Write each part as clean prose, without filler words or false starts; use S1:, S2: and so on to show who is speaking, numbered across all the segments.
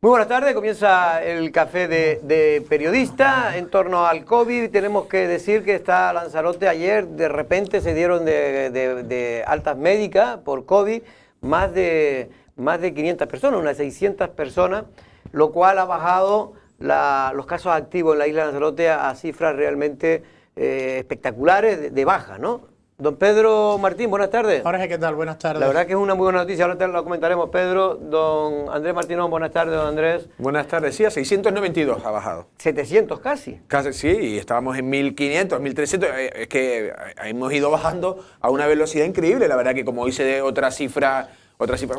S1: Muy buenas tardes, comienza el café de periodista en torno al COVID. Tenemos que decir que está Lanzarote ayer, de repente se dieron de altas médicas por COVID, más de 500 personas, unas 600 personas, lo cual ha bajado los casos activos en la isla de Lanzarote a cifras realmente espectaculares de baja, ¿no? Don Pedro Martín, buenas tardes.
S2: Jorge, ¿qué tal? Buenas tardes.
S1: La verdad que es una muy buena noticia, ahora te lo comentaremos, Pedro. Don Andrés Martínez, buenas tardes, don Andrés.
S3: Buenas tardes, sí, a 692 ha bajado.
S1: 700 casi.
S3: Casi, sí, y estábamos en 1500, 1300, es que hemos ido bajando a una velocidad increíble, la verdad que como hice otra cifra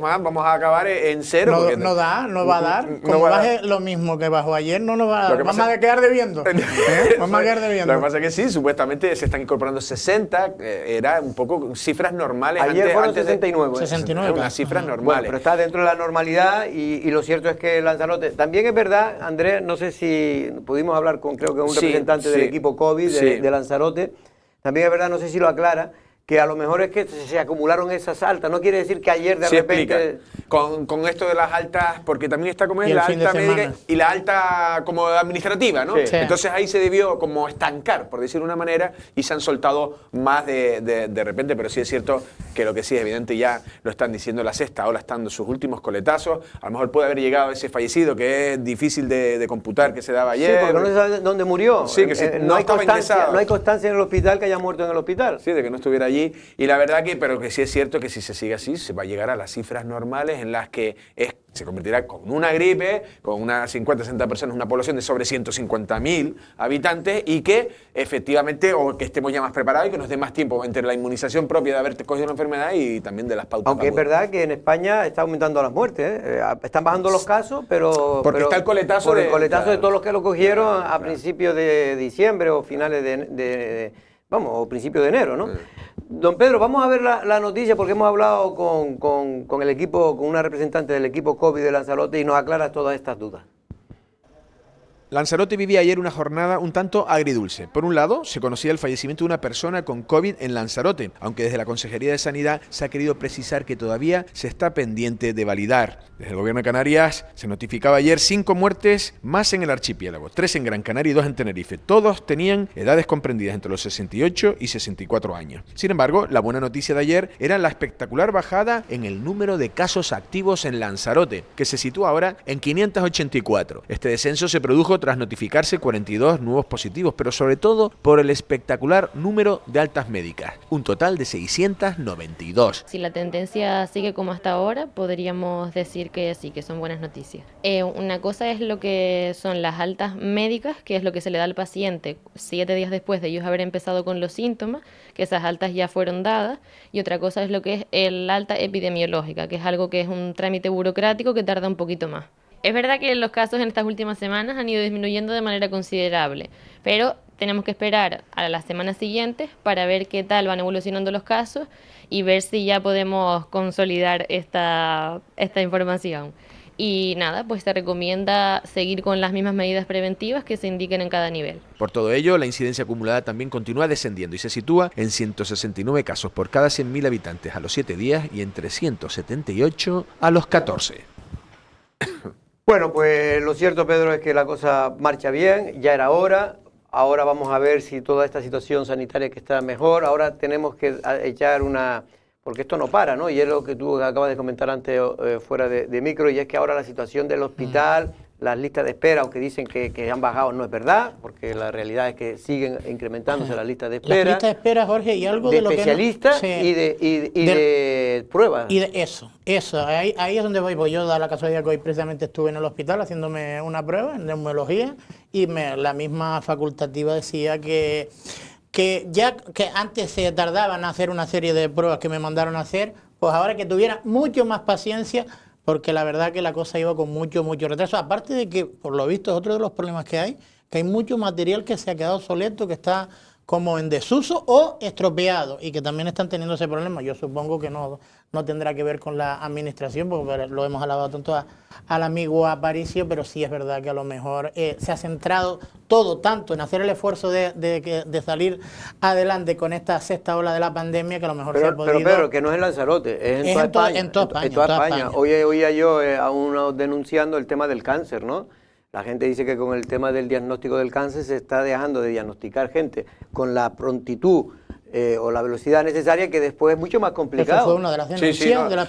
S3: más, vamos a acabar en cero.
S2: No,
S3: porque
S2: no va a dar. Como baje lo mismo que bajó ayer, no nos va a dar. Vamos a quedar debiendo. Vamos a quedar debiendo.
S3: Lo que pasa es que sí, supuestamente se están incorporando 60, era un poco cifras normales.
S1: Ayer fueron 69.
S2: 69.
S3: Unas cifras normales.
S1: Bueno, pero está dentro de la normalidad y lo cierto es que Lanzarote, también es verdad, Andrés, no sé si pudimos hablar con, creo que un representante del equipo COVID de Lanzarote, también es verdad, no sé si lo aclara, que a lo mejor es que se acumularon esas altas, no quiere decir que ayer de repente...
S3: Con esto de las altas, porque también está como es la alta médica y la alta como administrativa, ¿no?
S1: Sí.
S3: Entonces ahí se debió como estancar, por decir de una manera, y se han soltado más de repente, pero sí es cierto que lo que sí es evidente, ya lo están diciendo, la sexta ola está dando sus últimos coletazos, a lo mejor puede haber llegado ese fallecido, que es difícil de computar, que se daba ayer.
S1: Sí, porque no se sabe dónde murió.
S3: Sí, que no estaba ingresado.
S1: No hay constancia en el hospital que haya muerto en el hospital.
S3: Sí, de que no estuviera allí. Y la verdad pero que sí es cierto que si se sigue así, se va a llegar a las cifras normales en las que se convertirá con una gripe, con unas 50, 60 personas, una población de sobre 150.000 habitantes y que efectivamente, o que estemos ya más preparados y que nos dé más tiempo entre la inmunización propia de haber cogido la enfermedad y también de las pautas.
S1: Aunque es verdad que en España está aumentando las muertes, están bajando los casos, pero...
S3: Porque está el coletazo
S1: por el coletazo de todos los que lo cogieron a principios de diciembre o finales o principios de enero, ¿no? Don Pedro, vamos a ver la noticia porque hemos hablado con el equipo, con una representante del equipo COVID de Lanzarote y nos aclara todas estas dudas.
S4: Lanzarote vivía ayer una jornada un tanto agridulce. Por un lado, se conocía el fallecimiento de una persona con COVID en Lanzarote, aunque desde la Consejería de Sanidad se ha querido precisar que todavía se está pendiente de validar. Desde el Gobierno de Canarias se notificaba ayer 5 muertes más en el archipiélago, 3 en Gran Canaria y 2 en Tenerife. Todos tenían edades comprendidas entre los 68 y 64 años. Sin embargo, la buena noticia de ayer era la espectacular bajada en el número de casos activos en Lanzarote, que se sitúa ahora en 584. Este descenso se produjo tras notificarse 42 nuevos positivos, pero sobre todo por el espectacular número de altas médicas, un total de 692.
S5: Si la tendencia sigue como hasta ahora, podríamos decir que sí, que son buenas noticias. Una cosa es lo que son las altas médicas, que es lo que se le da al paciente 7 días después de ellos haber empezado con los síntomas, que esas altas ya fueron dadas, y otra cosa es lo que es el alta epidemiológica, que es algo que es un trámite burocrático que tarda un poquito más. Es verdad que los casos en estas últimas semanas han ido disminuyendo de manera considerable, pero tenemos que esperar a las semanas siguientes para ver qué tal van evolucionando los casos y ver si ya podemos consolidar esta información. Y nada, pues se recomienda seguir con las mismas medidas preventivas que se indiquen en cada nivel.
S4: Por todo ello, la incidencia acumulada también continúa descendiendo y se sitúa en 169 casos por cada 100.000 habitantes a los 7 días y en 378 a los 14.
S1: Bueno, pues lo cierto, Pedro, es que la cosa marcha bien, ya era hora. Ahora vamos a ver si toda esta situación sanitaria que está mejor. Ahora tenemos que echar porque esto no para, ¿no? Y es lo que tú acabas de comentar antes fuera de micro, y es que ahora la situación del hospital, las listas de espera, aunque dicen que han bajado, no es verdad, porque la realidad es que siguen incrementándose las listas de espera.
S2: Las listas de espera, Jorge, y algo de lo que...
S1: especialistas y de pruebas.
S2: Y de eso, ahí es donde voy. Pues yo, da la casualidad que hoy precisamente estuve en el hospital haciéndome una prueba en neumología y la misma facultativa decía que antes se tardaban en hacer una serie de pruebas que me mandaron a hacer, pues ahora que tuviera mucho más paciencia, porque la verdad que la cosa iba con mucho retraso. Aparte de que, por lo visto, es otro de los problemas que hay mucho material que se ha quedado obsoleto, que está como en desuso o estropeado, y que también están teniendo ese problema. Yo supongo que no tendrá que ver con la administración, porque lo hemos alabado tanto al amigo Aparicio, pero sí es verdad que a lo mejor se ha centrado todo tanto en hacer el esfuerzo de salir adelante con esta sexta ola de la pandemia, que a lo mejor se ha podido...
S1: Pero que no es en Lanzarote, es en toda España.
S2: En toda España.
S1: Hoy oía yo a uno denunciando el tema del cáncer, ¿no? La gente dice que con el tema del diagnóstico del cáncer se está dejando de diagnosticar gente con la prontitud o la velocidad necesaria, que después es mucho más complicado.
S2: Eso fue una de las denuncias de las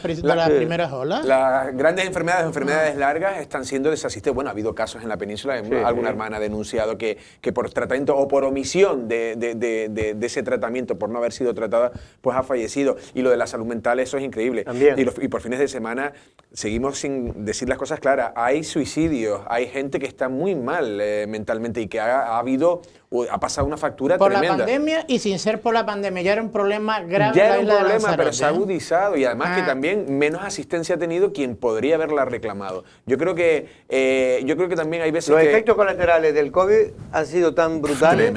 S2: primeras olas.
S3: Las grandes enfermedades largas están siendo desasistidas. Bueno, ha habido casos en la península, alguna hermana ha denunciado que por tratamiento o por omisión de ese tratamiento, por no haber sido tratada, pues ha fallecido. Y lo de la salud mental, eso es increíble. Y por fines de semana seguimos sin decir las cosas claras. Hay suicidios, hay gente que está muy mal mentalmente y que ha pasado una factura
S2: por
S3: tremenda.
S2: La pandemia, y sin ser por la pandemia, ya era un problema grave.
S3: Ya era un problema, pero se ha agudizado, y además que también menos asistencia ha tenido quien podría haberla reclamado. Yo creo que también hay veces
S1: los efectos colaterales del COVID han sido tan brutales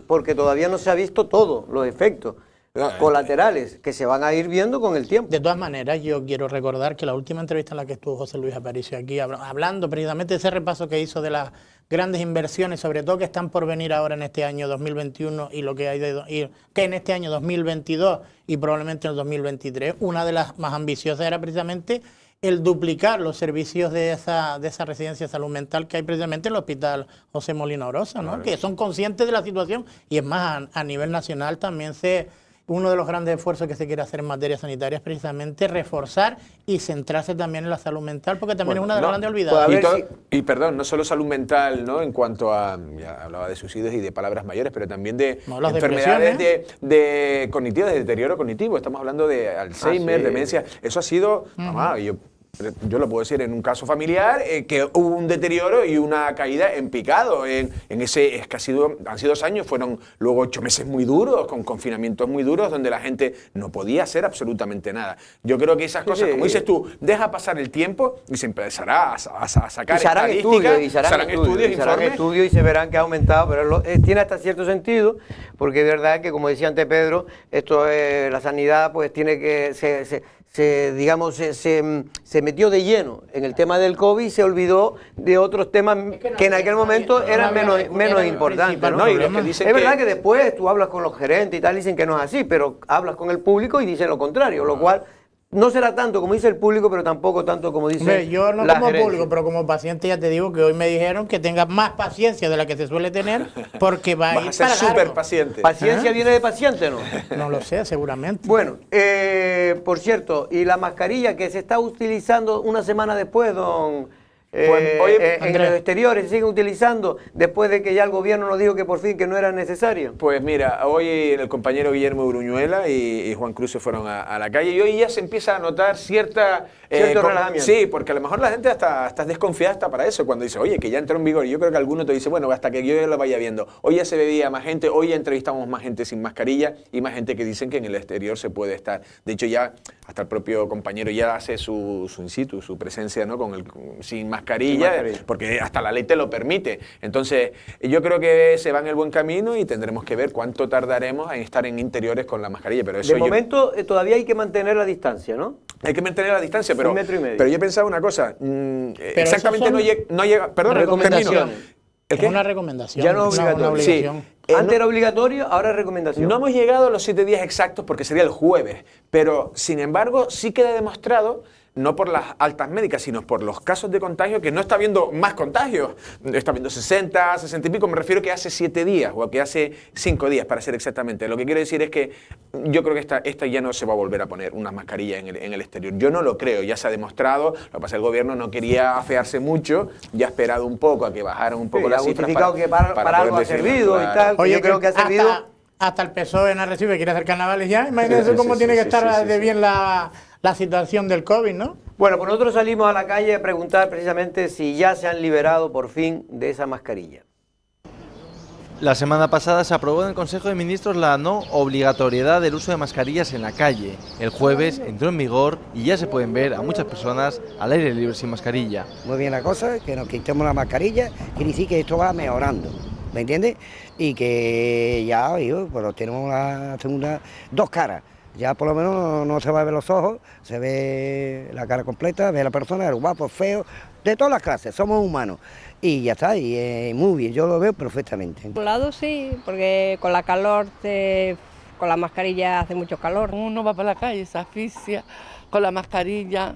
S1: porque todavía no se ha visto todo, los efectos colaterales que se van a ir viendo con el tiempo.
S2: De todas maneras, yo quiero recordar que la última entrevista en la que estuvo José Luis Aparicio aquí, hablando precisamente de ese repaso que hizo de las grandes inversiones, sobre todo que están por venir ahora en este año 2021 y lo que hay de ir, que en este año 2022 y probablemente en el 2023, una de las más ambiciosas era precisamente el duplicar los servicios de esa residencia de salud mental que hay precisamente en el Hospital José Molina Orosa, ¿no? Claro. Que son conscientes de la situación, y es más, a nivel nacional también uno de los grandes esfuerzos que se quiere hacer en materia sanitaria es precisamente reforzar y centrarse también en la salud mental, porque también es una de las grandes olvidadas.
S3: Y perdón, no solo salud mental, ¿no? En cuanto a, ya hablaba de suicidios y de palabras mayores, pero también de enfermedades de cognitivas, de deterioro cognitivo. Estamos hablando de Alzheimer, demencia. Eso ha sido, yo lo puedo decir en un caso familiar, que hubo un deterioro y una caída en picado. En ese, es que han sido 2 años, fueron luego 8 meses muy duros, con confinamientos muy duros, donde la gente no podía hacer absolutamente nada. Yo creo que esas cosas, como dices tú, deja pasar el tiempo y se empezará a sacar estadísticas,
S1: y se harán estudios y se verán que ha aumentado, pero tiene hasta cierto sentido, porque es verdad que, como decía antes Pedro, la sanidad pues tiene que... se metió de lleno en el tema del COVID y se olvidó de otros temas que en aquel momento eran menos importantes, ¿no? Y es verdad que después tú hablas con los gerentes y tal, dicen que no es así, pero hablas con el público y dicen lo contrario, lo cual no será tanto como dice el público, pero tampoco tanto como dice
S2: yo no como público, pero como paciente ya te digo que hoy me dijeron que tenga más paciencia de la que se suele tener, porque va a ir
S3: ser súper paciente.
S1: ¿Paciencia viene de paciente, no?
S2: No lo sé, seguramente.
S1: Bueno, por cierto, y la mascarilla que se está utilizando una semana después, don... en los exteriores se siguen utilizando después de que ya el gobierno nos dijo que por fin que no era necesario.
S3: Pues mira, hoy el compañero Guillermo Bruñuela y Juan Cruz se fueron a la calle, y hoy ya se empieza a notar cierto relajamiento. Sí, porque a lo mejor la gente hasta desconfiada hasta para eso, cuando dice, oye, que ya entró en vigor, y yo creo que alguno te dice, bueno, hasta que yo ya lo vaya viendo. Hoy ya se veía más gente, hoy ya entrevistamos más gente sin mascarilla y más gente que dicen que en el exterior se puede estar. De hecho, ya hasta el propio compañero ya hace su in situ, su presencia, ¿no? Sin mascarilla, porque hasta la ley te lo permite. Entonces, yo creo que se va en el buen camino y tendremos que ver cuánto tardaremos en estar en interiores con la mascarilla. Pero eso
S1: de momento todavía hay que mantener la distancia, ¿no?
S3: Hay que mantener la distancia, pero
S1: 1,5 metros.
S3: Pero yo pensaba una cosa, exactamente no llega, perdón, termino.
S2: Es una recomendación.
S1: Ya no es obligatorio.
S2: Una obligación.
S1: Sí. Antes era obligatorio, ahora es recomendación.
S3: No hemos llegado a los 7 días exactos porque sería el jueves, pero sin embargo sí queda demostrado, no por las altas médicas, sino por los casos de contagio, que no está habiendo más contagios. Está habiendo 60, 60 y pico, me refiero que hace 7 días, o que hace 5 días, para ser exactamente. Lo que quiero decir es que yo creo que esta ya no se va a volver a poner una mascarilla en el exterior. Yo no lo creo, ya se ha demostrado. Lo que pasa es que el gobierno no quería afearse mucho, ya ha esperado un poco a que bajaran un poco las cifras.
S1: Ha justificado que para algo ha servido, claro. Y tal.
S2: Oye,
S1: yo creo que ha servido...
S2: Hasta el PSOE en Arrecife quiere hacer carnavales ya. Imagínense cómo tiene que estar de bien la situación del COVID, ¿no?
S1: Bueno, pues nosotros salimos a la calle a preguntar precisamente si ya se han liberado por fin de esa mascarilla.
S6: La semana pasada se aprobó en el Consejo de Ministros la no obligatoriedad del uso de mascarillas en la calle. El jueves entró en vigor y ya se pueden ver a muchas personas al aire libre sin mascarilla.
S7: Muy bien la cosa, que nos quitemos la mascarilla, quiere decir que esto va mejorando. ¿me entiendes? Y que ya, digo, pues tenemos la segunda, dos caras. Ya por lo menos no se va a ver los ojos, se ve la cara completa, ve la persona, el guapo, feo, de todas las clases, somos humanos. Y ya está, y muy bien, yo lo veo perfectamente.
S8: Por un lado sí, porque con la calor, con la mascarilla hace mucho calor.
S9: Uno va por la calle, se asfixia con la mascarilla,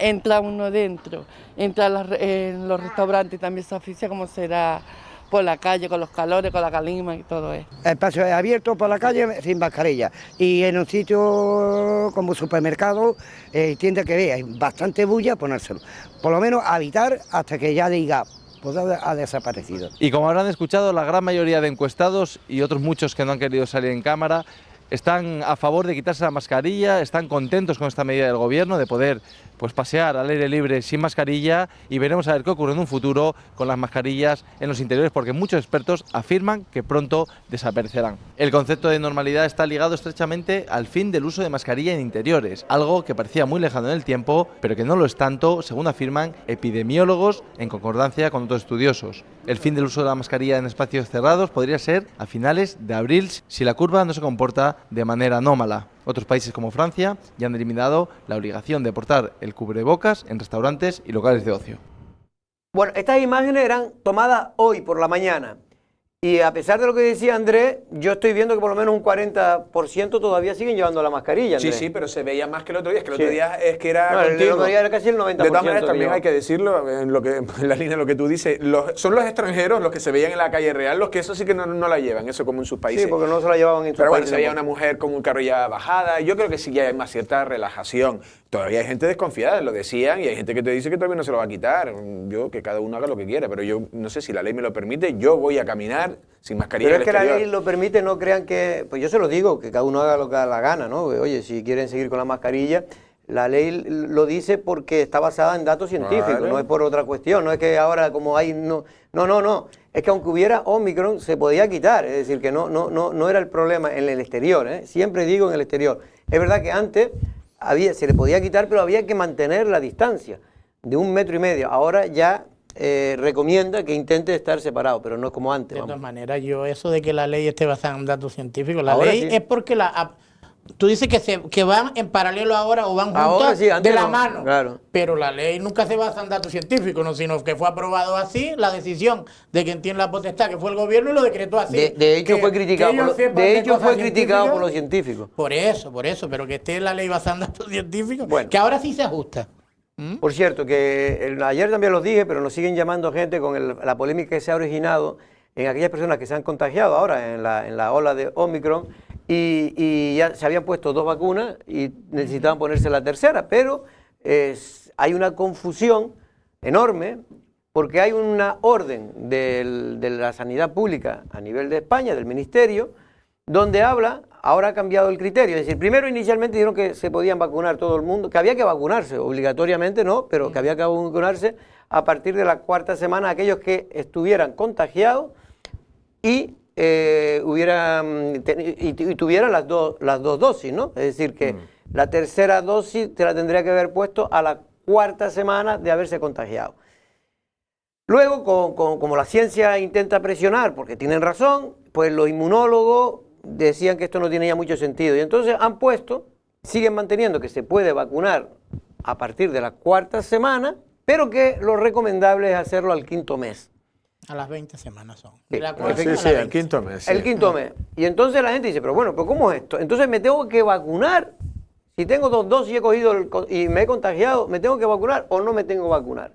S9: entra uno dentro, entra en los restaurantes también se asfixia como será por la calle, con los calores, con la calima y todo eso.
S7: El espacio es abierto por la calle sin mascarilla y en un sitio como supermercado, tienda que vea, hay bastante bulla, ponérselo. Por lo menos evitar hasta que ya diga, pues ha desaparecido.
S6: Y como habrán escuchado, la gran mayoría de encuestados y otros muchos que no han querido salir en cámara están a favor de quitarse la mascarilla, están contentos con esta medida del gobierno de poder pues pasear al aire libre sin mascarilla, y veremos a ver qué ocurre en un futuro con las mascarillas en los interiores, porque muchos expertos afirman que pronto desaparecerán. El concepto de normalidad está ligado estrechamente al fin del uso de mascarilla en interiores, algo que parecía muy lejano en el tiempo, pero que no lo es tanto, según afirman epidemiólogos en concordancia con otros estudiosos. El fin del uso de la mascarilla en espacios cerrados podría ser a finales de abril si la curva no se comporta de manera anómala. Otros países como Francia ya han eliminado la obligación de portar el cubrebocas en restaurantes y locales de ocio.
S1: Bueno, estas imágenes eran tomadas hoy por la mañana. Y a pesar de lo que decía Andrés, yo estoy viendo que por lo menos un 40% todavía siguen llevando la mascarilla, Andrés.
S3: Sí, pero se veía más que el otro día. Es que el
S1: Sí.
S3: otro día es que era
S1: No, el
S3: continuo.
S1: otro día era casi el 90%.
S3: De todas maneras, también
S1: digo.
S3: hay que decirlo, en la línea de lo que tú dices, son los extranjeros los que se veían en la calle real, los que eso sí que no la llevan, eso como en sus países.
S1: Sí, porque no se la llevaban en sus
S3: Pero bueno,
S1: países.
S3: se veía
S1: tampoco.
S3: una mujer con un carro ya bajada. Yo creo que sí ya hay más cierta relajación. Todavía hay gente desconfiada, lo decían, y hay gente que te dice que todavía no se lo va a quitar. Yo, que cada uno haga lo que quiera, pero yo no sé si la ley me lo permite, yo voy a caminar sin mascarilla
S1: Pero
S3: en
S1: es
S3: el
S1: que la
S3: exterior.
S1: ley lo permite, no crean que... Pues yo se lo digo, que cada uno haga lo que da la gana, ¿no? Oye, si quieren seguir con la mascarilla, la ley lo dice porque está basada en datos científicos,
S3: Claro.
S1: no es por otra cuestión, no es que ahora como hay... No, es que aunque hubiera Omicron se podía quitar, es decir, que no era el problema en el exterior, ¿eh? Siempre digo en el exterior. Es verdad que antes se le podía quitar, pero había que mantener la distancia de 1,5 metros. Ahora ya recomienda que intente estar separado, pero no es como antes.
S2: De
S1: Vamos.
S2: todas maneras, yo eso de que la ley esté basada en datos científicos, la
S1: Ahora
S2: ley
S1: sí.
S2: es porque tú dices que van en paralelo ahora o van juntas
S1: Ahora sí, antes
S2: de la
S1: no,
S2: mano,
S1: claro.
S2: pero la ley nunca se basa en datos científicos, no, sino que fue aprobado así, la decisión de quien tiene la potestad, que fue el gobierno, y lo decretó así.
S1: De hecho,
S2: Que-
S1: fue criticado,
S2: que ellos
S1: por,
S2: sepan
S1: de
S2: de
S1: hecho
S2: cosas
S1: fue criticado por los
S2: científicas.
S1: científicos.
S2: Por eso, pero que esté la ley basada en datos científicos,
S1: Bueno.
S2: que ahora sí se ajusta.
S1: Por cierto, que ayer también lo dije, pero nos siguen llamando gente con la polémica que se ha originado en aquellas personas que se han contagiado ahora en la ola de Omicron y ya se habían puesto 2 vacunas y necesitaban ponerse la tercera, pero hay una confusión enorme porque hay una orden de la sanidad pública a nivel de España, del Ministerio, donde ahora ha cambiado el criterio. Es decir, primero inicialmente dijeron que se podían vacunar todo el mundo, que había que vacunarse, obligatoriamente no, pero que había que vacunarse a partir de la 4ª semana aquellos que estuvieran contagiados y tuvieran las dos dosis, ¿no? Es decir, que la tercera dosis te la tendría que haber puesto a la 4ª semana de haberse contagiado. Luego, como la ciencia intenta presionar, porque tienen razón, pues los inmunólogos decían que esto no tenía mucho sentido. Y entonces siguen manteniendo que se puede vacunar a partir de la 4ª semana, pero que lo recomendable es hacerlo al 5º mes.
S2: A las 20 semanas son.
S1: Sí,
S2: De la cuarta
S3: Sí,
S2: a la
S3: sí, el
S2: 20.
S3: quinto mes. sí.
S1: El 5º mes. Y entonces la gente dice, pero bueno, ¿pero cómo es esto? Entonces me tengo que vacunar. Si tengo 2 dosis y me he contagiado, ¿me tengo que vacunar o no me tengo que vacunar?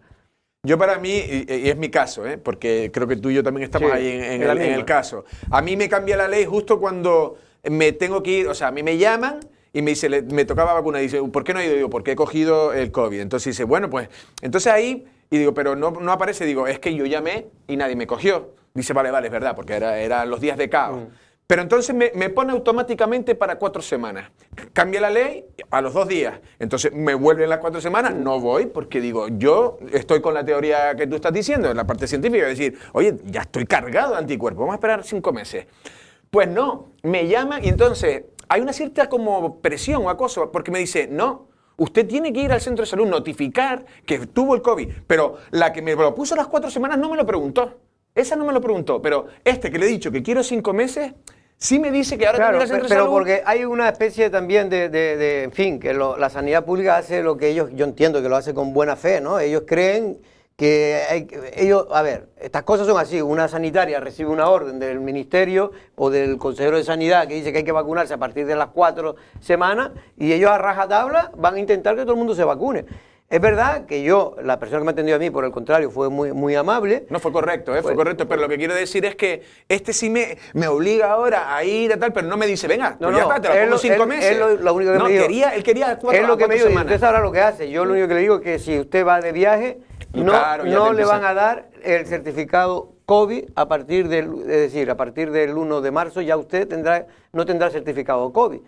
S3: Yo para mí, y es mi caso, porque creo que tú y yo también estamos
S1: Sí,
S3: ahí en
S1: la
S3: el
S1: misma.
S3: caso. A mí me cambia la ley justo cuando me tengo que ir, o sea, a mí me llaman y me dice, me tocaba vacuna, y dice, ¿por qué no he ido? Digo, porque he cogido el COVID. Entonces dice, bueno, pues, entonces ahí, y digo, pero no aparece, digo, es que yo llamé y nadie me cogió. Dice, vale, es verdad, porque eran los días de caos. Pero entonces me pone automáticamente para 4 semanas. Cambia la ley a los 2 días. Entonces me vuelven las 4 semanas, no voy porque digo, yo estoy con la teoría que tú estás diciendo, en la parte científica, es decir, oye, ya estoy cargado de anticuerpos, vamos a esperar 5 meses. Pues no, me llaman y entonces hay una cierta como presión o acoso, porque me dice, no, usted tiene que ir al centro de salud, notificar que tuvo el COVID, pero la que me lo puso a las 4 semanas no me lo preguntó. Esa no me lo preguntó, pero este que le he dicho que quiero 5 meses, sí me dice que ahora
S1: Claro,
S3: también el centro de
S1: pero
S3: salud...
S1: porque hay una especie también en fin, que la sanidad pública hace lo que ellos, yo entiendo que lo hace con buena fe, ¿no? Ellos creen que a ver, estas cosas son así, una sanitaria recibe una orden del ministerio o del consejero de sanidad que dice que hay que vacunarse a partir de las 4 semanas y ellos a rajatabla van a intentar que todo el mundo se vacune. Es verdad que la persona que me atendió a mí, por el contrario, fue muy, muy amable.
S3: No, fue correcto, fue correcto, pero lo que quiero decir es que este sí me obliga ahora a ir a tal, pero no me dice, venga,
S1: No,
S3: pues ya está, te la pongo 5 meses.
S1: Es lo único que me dijo.
S3: Él quería 4
S1: Es lo que me dijo, y
S3: semanas.
S1: usted sabrá lo que hace. Yo lo único que le digo es que si usted va de viaje,
S3: Claro, ya
S1: no
S3: te
S1: le
S3: empieza.
S1: van a dar el certificado COVID a partir a partir del 1 de marzo ya usted no tendrá certificado COVID.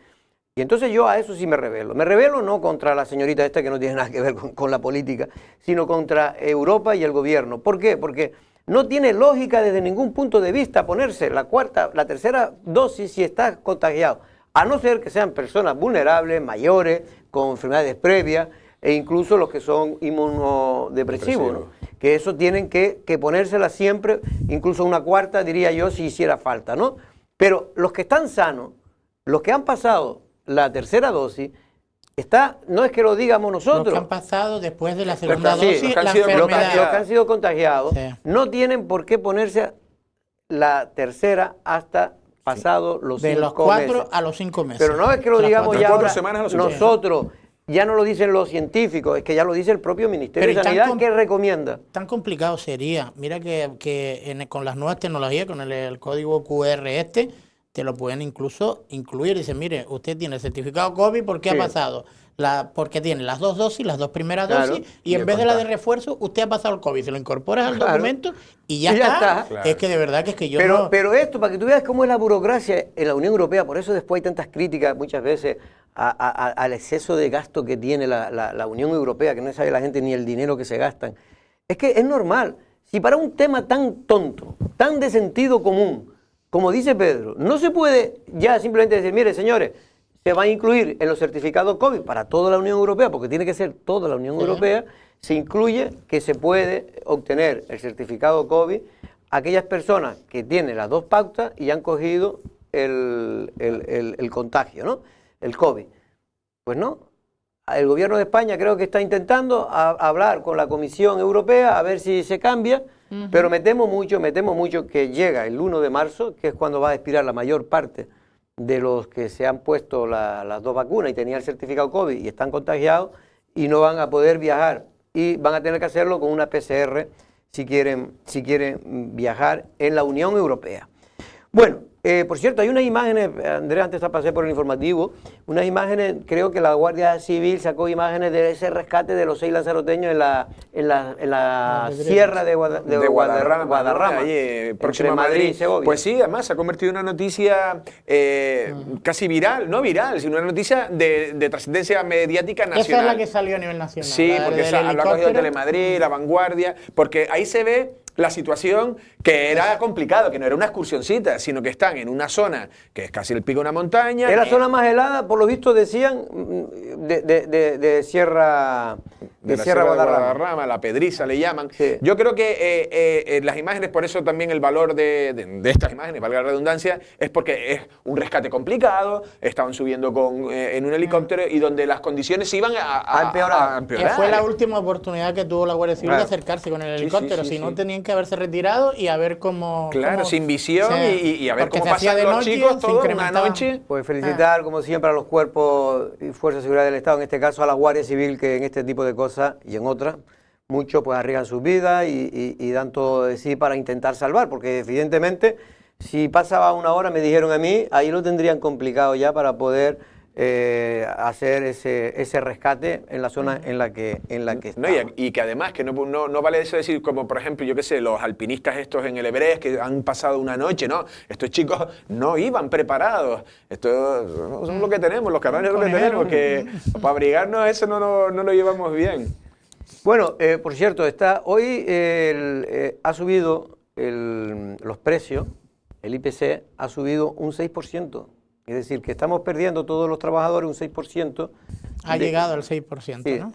S1: Y entonces yo a eso sí me rebelo. Me rebelo no contra la señorita esta que no tiene nada que ver con la política, sino contra Europa y el gobierno. ¿Por qué? Porque no tiene lógica desde ningún punto de vista ponerse la tercera dosis si está contagiado, a no ser que sean personas vulnerables, mayores, con enfermedades previas, e incluso los que son inmunodepresivos, ¿no? Que eso tienen que ponérsela siempre, incluso una cuarta, diría yo, si hiciera falta, ¿no? Pero los que están sanos, los que han pasado la tercera dosis, no es que lo digamos nosotros.
S2: Los que han pasado después de la segunda
S1: Sí,
S2: dosis,
S3: los que han
S2: la
S3: sido
S2: enfermedad.
S1: Los que han sido contagiados
S2: Sí.
S1: no tienen por qué ponerse la tercera hasta pasado los 5
S2: De
S1: meses.
S2: los 4 a los 5 meses.
S1: Pero no es que lo
S2: Las
S1: digamos
S2: 4
S1: ya
S3: de 4
S1: ahora
S3: semanas a los 5 meses.
S1: nosotros, ya no lo dicen los científicos, es que ya lo dice el propio Ministerio
S2: Pero
S1: de
S2: y tan
S1: Sanidad que recomienda.
S2: Tan complicado sería. Mira que con las nuevas tecnologías, con el código QR te lo pueden incluso incluir. Dicen, mire, usted tiene el certificado COVID, ¿por qué
S1: Sí.
S2: ha pasado? Porque tiene las 2 dosis, las 2 primeras
S1: Claro.
S2: dosis, y en vez de la de refuerzo, usted ha pasado el COVID. Se lo incorporas al
S1: Claro.
S2: documento y ya
S1: Y ya
S2: está.
S1: está.
S2: Es que de verdad que es que yo
S1: Pero esto, para que tú veas cómo es la burocracia en la Unión Europea, por eso después hay tantas críticas muchas veces al exceso de gasto que tiene la Unión Europea, que no sabe la gente ni el dinero que se gastan. Es que es normal. Si para un tema tan tonto, tan de sentido común, como dice Pedro, no se puede ya simplemente decir, mire, señores, se va a incluir en los certificados COVID para toda la Unión Europea, porque tiene que ser toda la Unión Europea, se incluye que se puede obtener el certificado COVID aquellas personas que tienen las 2 pautas y han cogido el contagio, ¿no? El COVID. Pues no. El gobierno de España creo que está intentando hablar con la Comisión Europea a ver si se cambia, pero me temo mucho que llega el 1 de marzo, que es cuando va a expirar la mayor parte de los que se han puesto las 2 vacunas y tenían el certificado COVID y están contagiados y no van a poder viajar y van a tener que hacerlo con una PCR si quieren viajar en la Unión Europea. Bueno, por cierto, hay unas imágenes, Andrés, antes pasé por el informativo, unas imágenes, creo que la Guardia Civil sacó imágenes de ese rescate de los 6 lanzaroteños en la sierra de Guadarrama,
S3: allí, próximo a
S1: Madrid y Segovia.
S3: Pues sí, además se ha convertido en una noticia casi viral, no viral, sino una noticia de trascendencia mediática nacional.
S2: Esa es la que salió a nivel nacional.
S3: Sí,
S2: la
S3: porque
S2: del
S3: lo ha cogido
S2: helicóptero.
S3: Telemadrid, La Vanguardia, porque ahí se ve la situación que era complicado, que no era una excursioncita, sino que están en una zona que es casi el pico de una montaña.
S1: Es la zona más helada, por lo visto decían, de Sierra
S3: Guadarrama, la Pedriza le llaman.
S1: Sí.
S3: Yo creo que las imágenes, por eso también el valor de estas imágenes, valga la redundancia, es porque es un rescate complicado, estaban subiendo en un helicóptero y donde las condiciones iban a empeorar.
S2: Que fue la última oportunidad que tuvo la Guardia Civil de acercarse con el helicóptero.
S3: sí,
S2: Si no,
S3: sí.
S2: tenían que haberse retirado y a ver cómo...
S3: Claro, sin visión
S2: Sí.
S3: y a ver
S2: Porque
S3: cómo
S2: se hacía
S3: pasan
S2: de
S3: los
S2: noche,
S3: chicos
S2: se
S3: toda una
S2: incrementaba.
S3: noche.
S1: Pues felicitar, como siempre, a los cuerpos y fuerzas de seguridad del Estado, en este caso a la Guardia Civil, que en este tipo de cosas y en otras, muchos pues arriesgan sus vidas y dan todo de sí para intentar salvar, porque evidentemente, si pasaba una hora, me dijeron a mí, ahí lo tendrían complicado ya para poder hacer ese rescate en la zona en la que
S3: No,
S1: estaban.
S3: y que además, que no vale eso decir, como por ejemplo, yo qué sé, los alpinistas estos en el Everest que han pasado una noche, ¿no? Estos chicos no iban preparados. Esto es lo que tenemos, los canarios lo que tenemos, que para abrigarnos eso no lo llevamos bien.
S1: Bueno, por cierto, hoy ha subido los precios, el IPC ha subido un 6%. Es decir, que estamos perdiendo todos los trabajadores un 6%.
S2: Ha llegado al 6%,
S1: Sí.
S2: ¿no?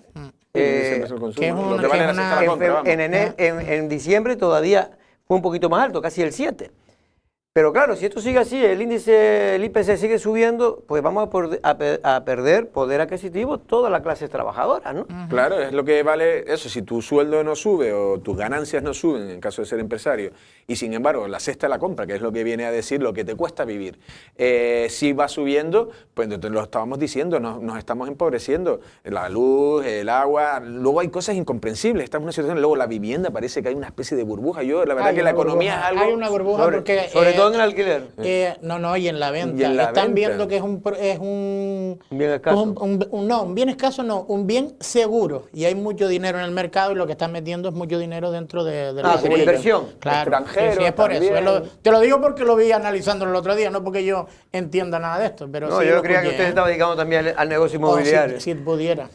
S3: Ese es el consumo,
S2: que es
S3: ¿no?
S2: una-
S3: Lo que vale
S2: que
S3: la
S2: es una-
S3: cesta de la compra, vamos.
S1: En diciembre todavía fue un poquito más alto, casi el 7%. Pero claro, si esto sigue así, el índice, el IPC sigue subiendo, pues vamos a perder poder adquisitivo toda la clase trabajadora, ¿no?
S3: Claro, es lo que vale eso. Si tu sueldo no sube o tus ganancias no suben, en caso de ser empresario, y sin embargo la cesta de la compra, que es lo que viene a decir lo que te cuesta vivir, si va subiendo, pues entonces lo estábamos diciendo, nos estamos empobreciendo. La luz, el agua, luego hay cosas incomprensibles. Estamos en una situación, luego la vivienda, parece que hay una especie de burbuja. Yo, la verdad que la economía es algo...
S2: Hay una burbuja porque...
S1: Sobre todo en el alquiler.
S2: No, y en la venta.
S3: Y en la
S2: Están
S3: venta.
S2: viendo que es un
S1: bien escaso.
S2: un bien escaso, no, un bien seguro. Y hay mucho dinero en el mercado y lo que están metiendo es mucho dinero dentro de la
S1: como inversión.
S2: Claro,
S3: Extranjeros
S2: sí, es por eso.
S3: también.
S2: Te lo digo porque lo vi analizándolo el otro día, no porque yo entienda nada de esto. Pero
S1: No,
S2: sí
S1: yo
S2: lo
S1: creía que
S2: escuché,
S1: usted estaba dedicado también al negocio
S2: Oh,
S1: inmobiliario.
S2: si pudiera,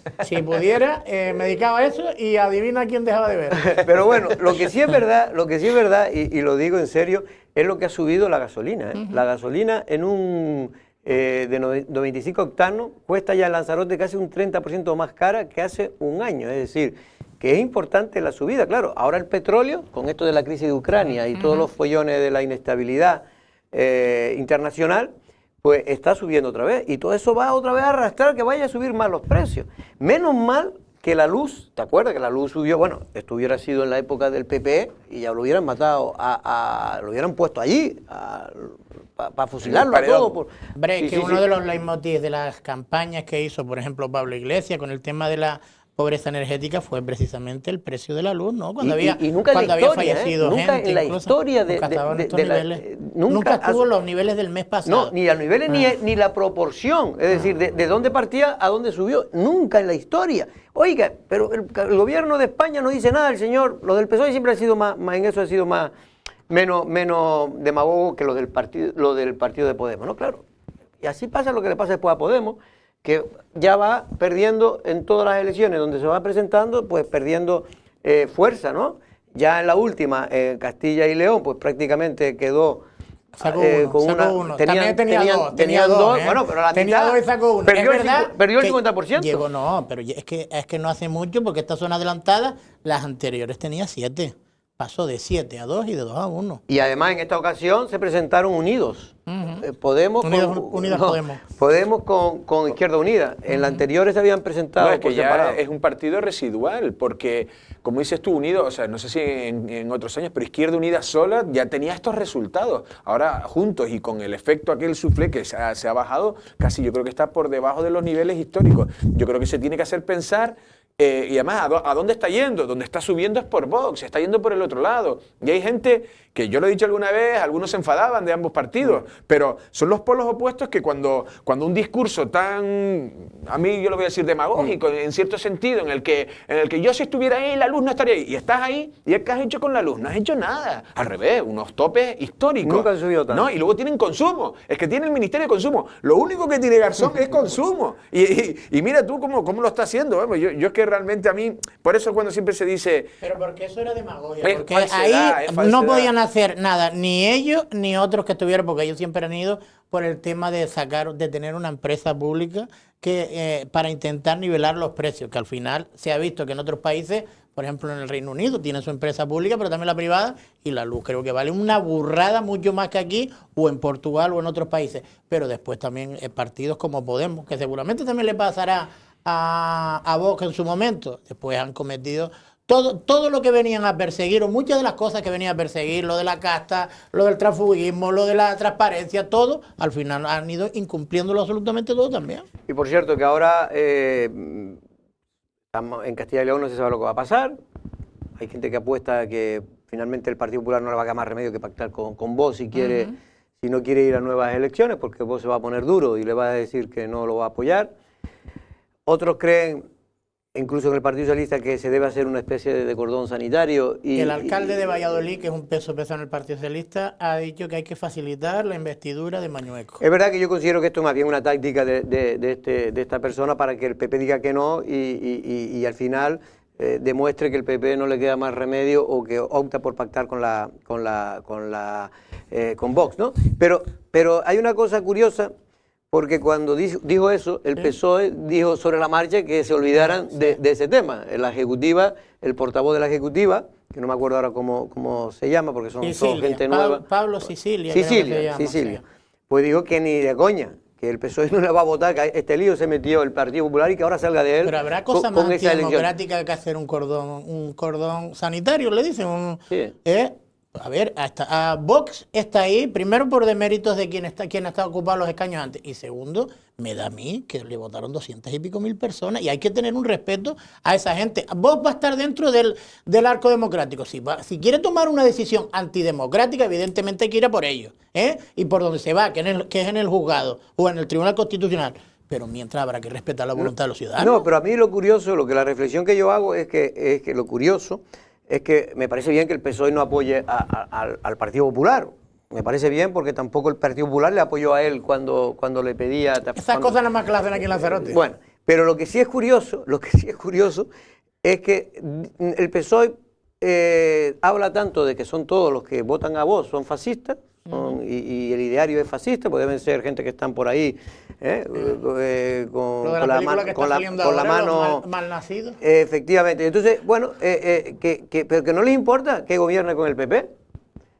S2: me dedicaba a eso y adivina quién dejaba de ver.
S1: Pero bueno, lo que sí es verdad, y lo digo en serio, es lo que ha subido la gasolina. La gasolina en un de 95 octanos cuesta ya en Lanzarote casi un 30% más cara que hace un año. Es decir, que es importante la subida. Claro, ahora el petróleo, con esto de la crisis de Ucrania y todos los follones de la inestabilidad internacional, pues está subiendo otra vez. Y todo eso va otra vez a arrastrar que vaya a subir más los precios. Menos mal que la luz, ¿te acuerdas que la luz subió? Bueno, esto hubiera sido en la época del PP y ya lo hubieran matado, lo hubieran puesto allí para fusilarlo a todo.
S2: Hombre, es que uno de los leitmotivs de las campañas que hizo, por ejemplo, Pablo Iglesias con el tema de la pobreza energética fue precisamente el precio de la luz, ¿no? Cuando había fallecido
S1: nunca
S2: gente,
S1: en la
S2: incluso,
S1: historia
S2: nunca estuvo los niveles del mes pasado.
S1: No, ni los niveles ni la proporción, es decir, de dónde partía a dónde subió, nunca en la historia. Oiga, pero el gobierno de España no dice nada, el señor, lo del PSOE siempre ha sido más en eso ha sido menos demagogo que lo del partido de Podemos, ¿no? Claro. Y así pasa lo que le pasa después a Podemos, que ya va perdiendo en todas las elecciones donde se va presentando, pues perdiendo fuerza, ¿no? Ya en la última, Castilla y León, pues prácticamente quedó
S2: sacó uno.
S1: Tenían dos. Bueno, pero la
S2: tenía
S1: mitad
S2: dos y sacó uno.
S1: Perdió el 50%.
S2: Llegó, no, pero es que no hace mucho, porque esta zona adelantada, las anteriores tenía 7. Pasó de 7 a 2 y de 2 a 1.
S1: Y además en esta ocasión se presentaron unidos. Podemos con Izquierda Unida. En la anterior se habían presentado
S3: No, es que
S1: por
S3: ya
S1: separado.
S3: es un partido residual, porque, como dices tú, Unido, o sea, no sé si en otros años, pero Izquierda Unida sola ya tenía estos resultados. Ahora, juntos y con el efecto aquel soufflé que se ha bajado, casi yo creo que está por debajo de los niveles históricos. Yo creo que se tiene que hacer pensar. Y además, ¿a dónde está yendo? Donde está subiendo es por Vox, está yendo por el otro lado. Y hay gente que yo lo he dicho alguna vez, algunos se enfadaban de ambos partidos, pero son los polos opuestos que cuando un discurso tan, a mí yo lo voy a decir demagógico, en cierto sentido, en el que yo si estuviera ahí, la luz no estaría ahí, y estás ahí, ¿y qué has hecho con la luz? No has hecho nada. Al revés, unos topes históricos.
S1: Nunca han subido tanto.
S3: ¿No? Y luego tienen consumo, es que tiene el Ministerio de Consumo. Lo único que tiene Garzón es consumo. Y mira tú cómo lo está haciendo. Bueno, yo es que realmente a mí, por eso cuando siempre se dice...
S2: Pero porque eso era demagogia,
S3: Es
S2: porque
S3: falsedad,
S2: ahí
S3: es falsedad.
S2: no podían hacer nada, ni ellos ni otros que estuvieran, porque ellos siempre han ido por el tema de tener una empresa pública que para intentar nivelar los precios, que al final se ha visto que en otros países, por ejemplo en el Reino Unido, tienen su empresa pública, pero también la privada, y la luz creo que vale una burrada mucho más que aquí, o en Portugal o en otros países. Pero después también partidos como Podemos, que seguramente también le pasará a Vox en su momento, después han cometido todo lo que venían a perseguir, o muchas de las cosas que venían a perseguir, lo de la casta, lo del transfugismo, lo de la transparencia, todo, al final han ido incumpliéndolo absolutamente todo también.
S1: Y por cierto que ahora en Castilla y León no se sabe lo que va a pasar. Hay gente que apuesta a que finalmente el Partido Popular no le va a quedar más remedio que pactar con Vox si no quiere ir a nuevas elecciones, porque Vox se va a poner duro y le va a decir que no lo va a apoyar. Otros creen, incluso en el Partido Socialista, que se debe hacer una especie de cordón sanitario.
S2: El alcalde de Valladolid, que es un peso pesado en el Partido Socialista, ha dicho que hay que facilitar la investidura de Mañueco.
S1: Es verdad que yo considero que esto es más bien una táctica de esta persona para que el PP diga que no y al final demuestre que el PP no le queda más remedio o que opta por pactar con Vox, ¿no? Pero hay una cosa curiosa. Porque cuando dijo eso, el PSOE dijo sobre la marcha que se olvidaran de ese tema. La ejecutiva, el portavoz de la ejecutiva, que no me acuerdo ahora cómo se llama, porque son gente
S2: Pablo,
S1: nueva.
S2: Pablo Sicilia. creo que se llama,
S1: Sicilia.
S2: sí.
S1: Pues digo que ni de coña, que el PSOE no le va a votar, que este lío se metió el Partido Popular y que ahora salga de él.
S2: Pero habrá cosa
S1: con
S2: más
S1: esa elección.
S2: antidemocrática que hacer un cordón sanitario, le dicen.
S1: Sí.
S2: A ver, a Vox está ahí, primero por deméritos de quien está ocupado los escaños antes, y segundo, me da a mí que le votaron 200 y pico mil personas, y hay que tener un respeto a esa gente. Vox va a estar dentro del arco democrático. Si quiere tomar una decisión antidemocrática, evidentemente hay que ir a por ello, y por donde se va, que es en el juzgado o en el Tribunal Constitucional. Pero mientras habrá que respetar la voluntad de los ciudadanos.
S1: No, pero a mí lo curioso, la reflexión que yo hago es que lo curioso es que me parece bien que el PSOE no apoye al Partido Popular. Me parece bien porque tampoco el Partido Popular le apoyó a él cuando le pedía...
S2: Esas cosas nada más que las hacen aquí en Lanzarote.
S1: Bueno, pero lo que sí es curioso es que el PSOE habla tanto de que son todos los que votan a Vox, son fascistas, y el ideario es fascista, pues deben ser gente que están por ahí con la mano
S2: malnacidos.
S1: Efectivamente. Entonces, bueno, pero que no les importa que gobierne con el PP.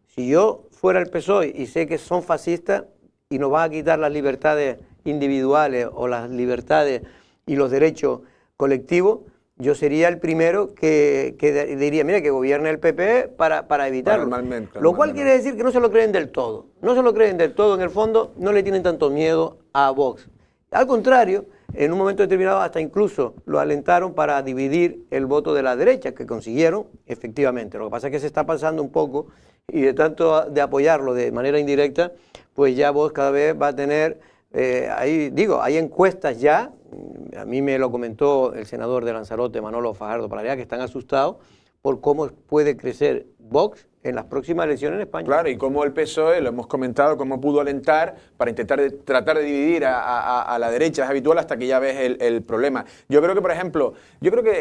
S1: Si yo fuera el PSOE y sé que son fascistas y nos van a quitar las libertades individuales o las libertades y los derechos colectivos, yo sería el primero que diría, mira, que gobierne el PP para evitarlo. Lo cual quiere decir que no se lo creen del todo. No se lo creen del todo, en el fondo no le tienen tanto miedo a Vox. Al contrario, en un momento determinado hasta incluso lo alentaron para dividir el voto de la derecha, que consiguieron efectivamente. Lo que pasa es que se está pasando un poco y de tanto de apoyarlo de manera indirecta, pues ya Vox cada vez va a tener, hay encuestas ya. A mí me lo comentó el senador de Lanzarote, Manolo Fajardo Palaria, que están asustados por cómo puede crecer Vox en las próximas elecciones en España.
S3: Claro, y cómo el PSOE, lo hemos comentado, cómo pudo alentar para tratar de dividir a la derecha, es habitual hasta que ya ves el problema. Yo creo que, por ejemplo,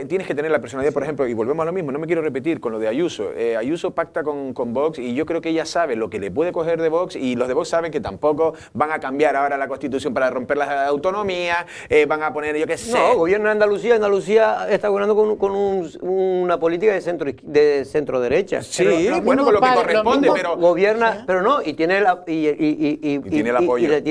S3: tienes que tener la personalidad, por ejemplo, y volvemos a lo mismo, no me quiero repetir con lo de Ayuso. Ayuso pacta con Vox y yo creo que ella sabe lo que le puede coger de Vox y los de Vox saben que tampoco van a cambiar ahora la Constitución para romper las autonomías, van a poner, yo qué sé...
S1: No, gobierno de Andalucía está gobernando con una política de centro derecha.
S3: Sí, bueno, con lo que corresponde, pero...
S1: Gobierna, pero no, y tiene el apoyo. Y tiene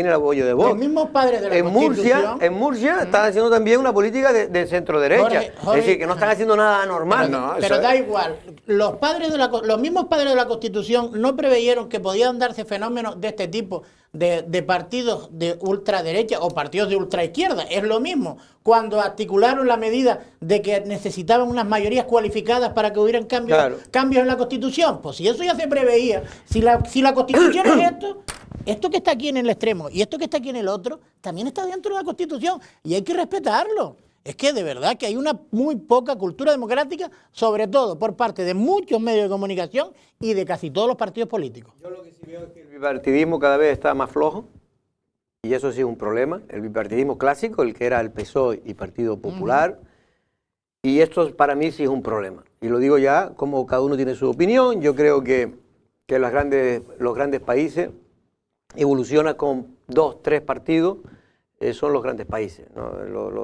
S1: el apoyo de Vox.
S2: Los mismos padres de la Constitución...
S1: En Murcia están haciendo también una política de centro derecha. Es decir, que no están haciendo nada anormal.
S2: Pero da igual. Los mismos padres de la Constitución no preveyeron que podían darse fenómenos de este tipo, de partidos de ultraderecha o partidos de ultraizquierda. Es lo mismo. Cuando articularon la medida de que necesitaban unas mayorías cualificadas para que hubieran cambios en la Constitución, pues si eso ya se preveía, si la Constitución es esto que está aquí en el extremo y esto que está aquí en el otro, también está dentro de la Constitución y hay que respetarlo. Es que de verdad que hay una muy poca cultura democrática, sobre todo por parte de muchos medios de comunicación y de casi todos los partidos políticos.
S1: Yo lo que sí veo es que el bipartidismo cada vez está más flojo, y eso sí es un problema. El bipartidismo clásico, el que era el PSOE y Partido Popular, y esto para mí sí es un problema. Y lo digo ya, como cada uno tiene su opinión, yo creo que los grandes países evolucionan con 2, 3 partidos, son los grandes países, ¿no?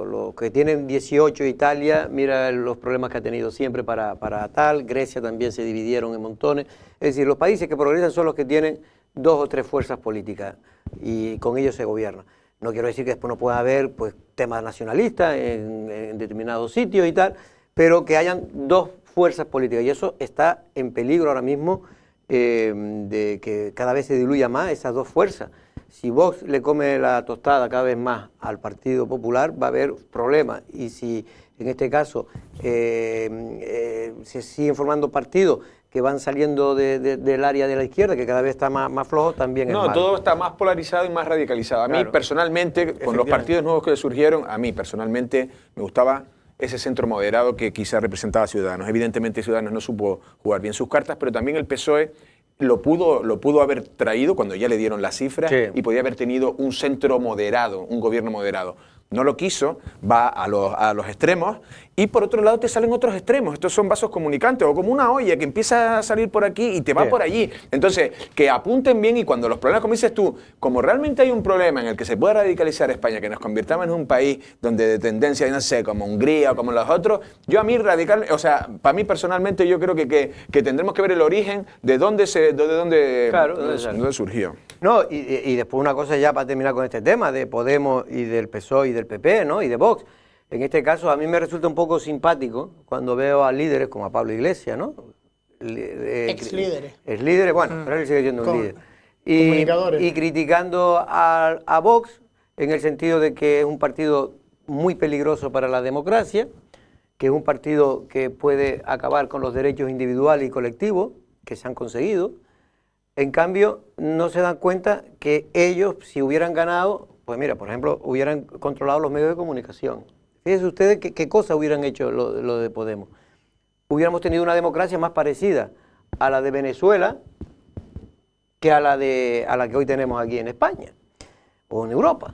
S1: Los que tienen 18, Italia, mira los problemas que ha tenido siempre para tal, Grecia también se dividieron en montones. Es decir, los países que progresan son los que tienen 2 o 3 fuerzas políticas y con ellos se gobierna. No quiero decir que después no pueda haber pues, temas nacionalistas en determinados sitios y tal, pero que hayan 2 fuerzas políticas y eso está en peligro ahora mismo de que cada vez se diluya más esas 2 fuerzas. Si Vox le come la tostada cada vez más al Partido Popular, va a haber problemas. Y si en este caso se siguen formando partidos que van saliendo del área de la izquierda, que cada vez está más flojo, también es malo.
S3: No, todo está más polarizado y más radicalizado. A mí personalmente, con los partidos nuevos que surgieron, a mí personalmente me gustaba ese centro moderado que quizá representaba a Ciudadanos. Evidentemente Ciudadanos no supo jugar bien sus cartas, pero también el PSOE lo pudo haber traído cuando ya le dieron las cifras y podía haber tenido un centro moderado, un gobierno moderado. No lo quiso, va a los extremos y por otro lado te salen otros extremos. Estos son vasos comunicantes o como una olla que empieza a salir por aquí y te va por allí. Entonces, que apunten bien y cuando los problemas, como dices tú, como realmente hay un problema en el que se puede radicalizar España, que nos convirtamos en un país donde de tendencia, no sé, como Hungría o como los otros, yo a mí radical, o sea, para mí personalmente yo creo que tendremos que ver el origen de dónde dónde surgió.
S1: No, y después una cosa ya para terminar con este tema de Podemos y del PSOE y del PP, ¿no? Y de Vox. En este caso a mí me resulta un poco simpático cuando veo a líderes como a Pablo Iglesias, ¿no?
S2: Ex líderes.
S1: Ex líderes, bueno, pero él sigue siendo un líder.
S2: Comunicadores.
S1: Y criticando a Vox en el sentido de que es un partido muy peligroso para la democracia, que es un partido que puede acabar con los derechos individuales y colectivos que se han conseguido. En cambio, no se dan cuenta que ellos, si hubieran ganado, pues mira, por ejemplo, hubieran controlado los medios de comunicación. Fíjense ustedes qué cosa hubieran hecho lo de Podemos. Hubiéramos tenido una democracia más parecida a la de Venezuela que a la que hoy tenemos aquí en España o en Europa.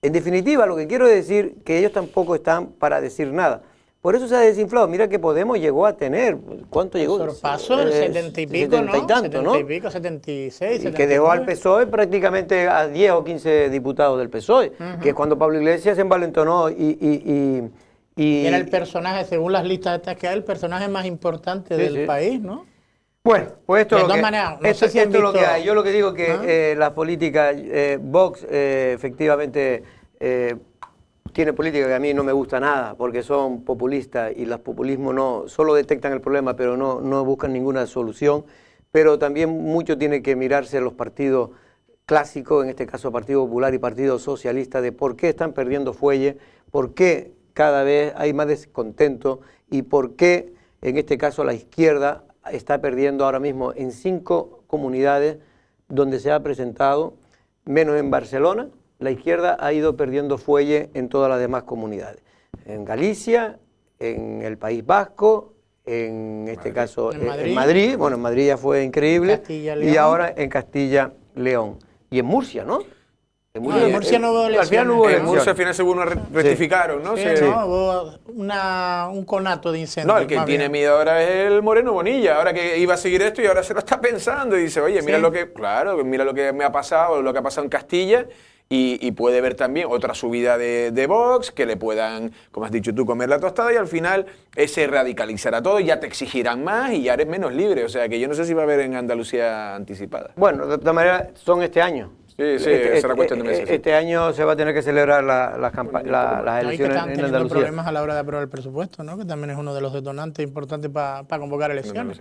S1: En definitiva, lo que quiero decir que ellos tampoco están para decir nada. Por eso se ha desinflado. Mira que Podemos llegó a tener, ¿cuánto llegó?
S2: Sorpaso, el 70 y pico,
S1: 70 y tanto, ¿no?
S2: 70 y pico, 76, 79.
S1: Y que dejó al PSOE prácticamente a 10 o 15 diputados del PSOE, que es cuando Pablo Iglesias se envalentonó y
S2: era el personaje, según las listas estas que hay, el personaje más importante del país, ¿no?
S1: Bueno, pues esto,
S2: de
S1: es lo
S2: todas
S1: que,
S2: maneras, no
S1: esto,
S2: sé si han
S1: esto es lo
S2: visto...
S1: que hay. Yo lo que digo que las políticas, Vox efectivamente tiene política que a mí no me gusta nada, porque son populistas y los populismos no solo detectan el problema, pero no buscan ninguna solución. Pero también mucho tiene que mirarse los partidos clásicos, en este caso Partido Popular y Partido Socialista, de por qué están perdiendo fuelle, por qué cada vez hay más descontento y por qué, en este caso, la izquierda está perdiendo ahora mismo en 5 comunidades donde se ha presentado, menos en Barcelona. La izquierda ha ido perdiendo fuelle en todas las demás comunidades. En Galicia, en el País Vasco, en este caso en Madrid. Bueno, en Madrid ya fue increíble. Y ahora en Castilla-León. Y en Murcia, ¿no?
S2: En Murcia no hubo elecciones.
S1: Al final no hubo
S3: elecciones. En Murcia al final según rectificaron, ¿no?
S2: Sí, no, hubo un conato de incendio.
S3: No, el que tiene miedo ahora es el Moreno Bonilla, ahora que iba a seguir esto y ahora se lo está pensando y dice, oye, mira lo que, claro, mira lo que me ha pasado, lo que ha pasado en Castilla. Y puede ver también otra subida de Vox, que le puedan, como has dicho tú, comer la tostada y al final se radicalizará todo y ya te exigirán más y ya eres menos libre. O sea que yo no sé si va a a haber en Andalucía anticipada.
S1: Bueno, de todas maneras, son este año.
S3: Sí, esa es la cuestión de meses.
S1: Este año se va a tener que celebrar las elecciones en Andalucía.
S2: Problemas a la hora de aprobar el presupuesto, ¿no? Que también es uno de los detonantes importantes para convocar elecciones.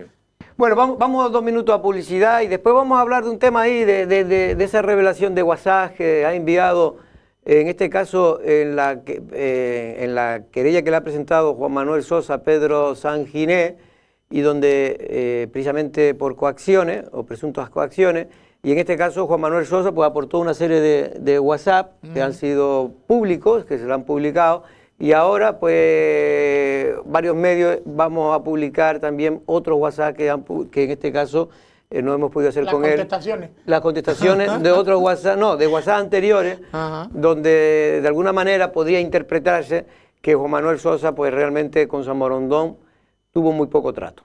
S1: Bueno, vamos 2 minutos a publicidad y después vamos a hablar de un tema ahí, de esa revelación de WhatsApp que ha enviado, en este caso, en la querella que le ha presentado Juan Manuel Sosa a Pedro Sanginés, y donde precisamente por coacciones o presuntas coacciones, y en este caso Juan Manuel Sosa pues aportó una serie de WhatsApp que han sido públicos, que se lo han publicado, y ahora pues varios medios vamos a publicar también otros WhatsApp que en este caso no hemos podido hacer con él. Las contestaciones de otros WhatsApp, no, de WhatsApp anteriores, donde de alguna manera podría interpretarse que Juan Manuel Sosa pues realmente con San Morondón tuvo muy poco trato.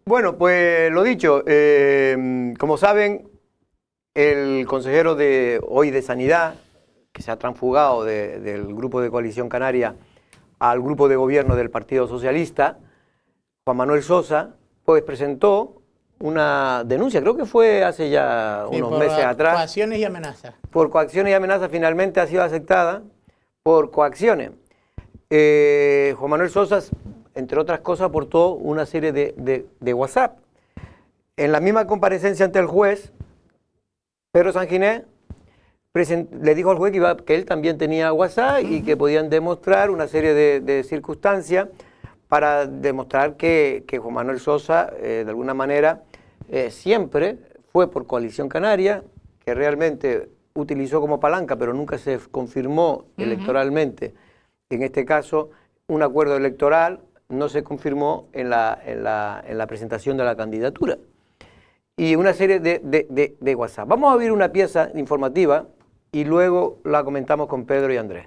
S1: Bueno, pues lo dicho, como saben, el consejero de hoy de Sanidad, que se ha transfugado del grupo de Coalición Canaria al grupo de gobierno del Partido Socialista, Juan Manuel Sosa, pues presentó una denuncia, creo que fue hace ya unos meses atrás.
S2: Por coacciones y amenazas.
S1: Por coacciones y amenazas, finalmente ha sido aceptada por coacciones. Juan Manuel Sosa, entre otras cosas, aportó una serie de WhatsApp. En la misma comparecencia ante el juez, Pedro Sanginés le dijo al juez que él también tenía WhatsApp y que podían demostrar una serie de circunstancias para demostrar que Juan Manuel Sosa, de alguna manera, siempre fue por Coalición Canaria, que realmente utilizó como palanca, pero nunca se confirmó electoralmente, en este caso, un acuerdo electoral no se confirmó en la presentación de la candidatura. Y una serie de WhatsApp. Vamos a ver una pieza informativa y luego la comentamos con Pedro y Andrés.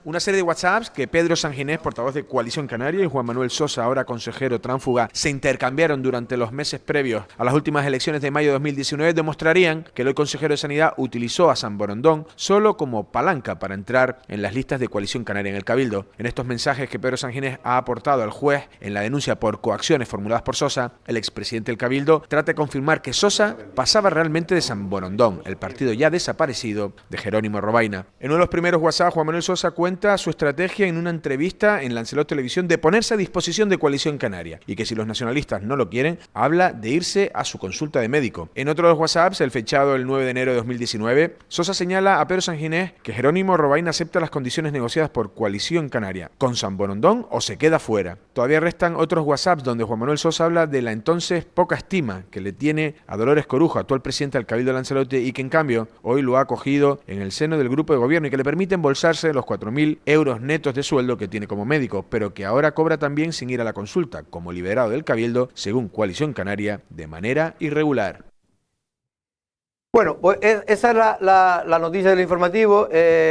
S4: Una serie de WhatsApps que Pedro Sanginés, portavoz de Coalición Canaria, y Juan Manuel Sosa, ahora consejero tránfuga, se intercambiaron durante los meses previos a las últimas elecciones de mayo de 2019 demostrarían que el hoy consejero de Sanidad utilizó a San Borondón solo como palanca para entrar en las listas de Coalición Canaria en el Cabildo. En estos mensajes que Pedro Sanginés ha aportado al juez en la denuncia por coacciones formuladas por Sosa, el expresidente del Cabildo trata de confirmar que Sosa pasaba realmente de San Borondón, el partido ya desaparecido de Jerónimo Robaina. En uno de los primeros WhatsApp, Juan Manuel Sosa cuenta su estrategia en una entrevista en Lancelot Televisión de ponerse a disposición de Coalición Canaria y que si los nacionalistas no lo quieren, habla de irse a su consulta de médico. En otro de los WhatsApps, el fechado el 9 de enero de 2019, Sosa señala a Pedro Sanginés que Jerónimo Robaina acepta las condiciones negociadas por Coalición Canaria, con San Borondón o se queda fuera. Todavía restan otros WhatsApps donde Juan Manuel Sosa habla de la entonces poca estima que le tiene a Dolores Corujo, actual presidenta del Cabildo de Lanzarote, y que en cambio hoy lo ha acogido en el seno del grupo de gobierno y que le permite embolsarse los 4.000 euros netos de sueldo que tiene como médico, pero que ahora cobra también sin ir a la consulta, como liberado del Cabildo, según Coalición Canaria, de manera irregular.
S1: Bueno, pues esa es la noticia del informativo.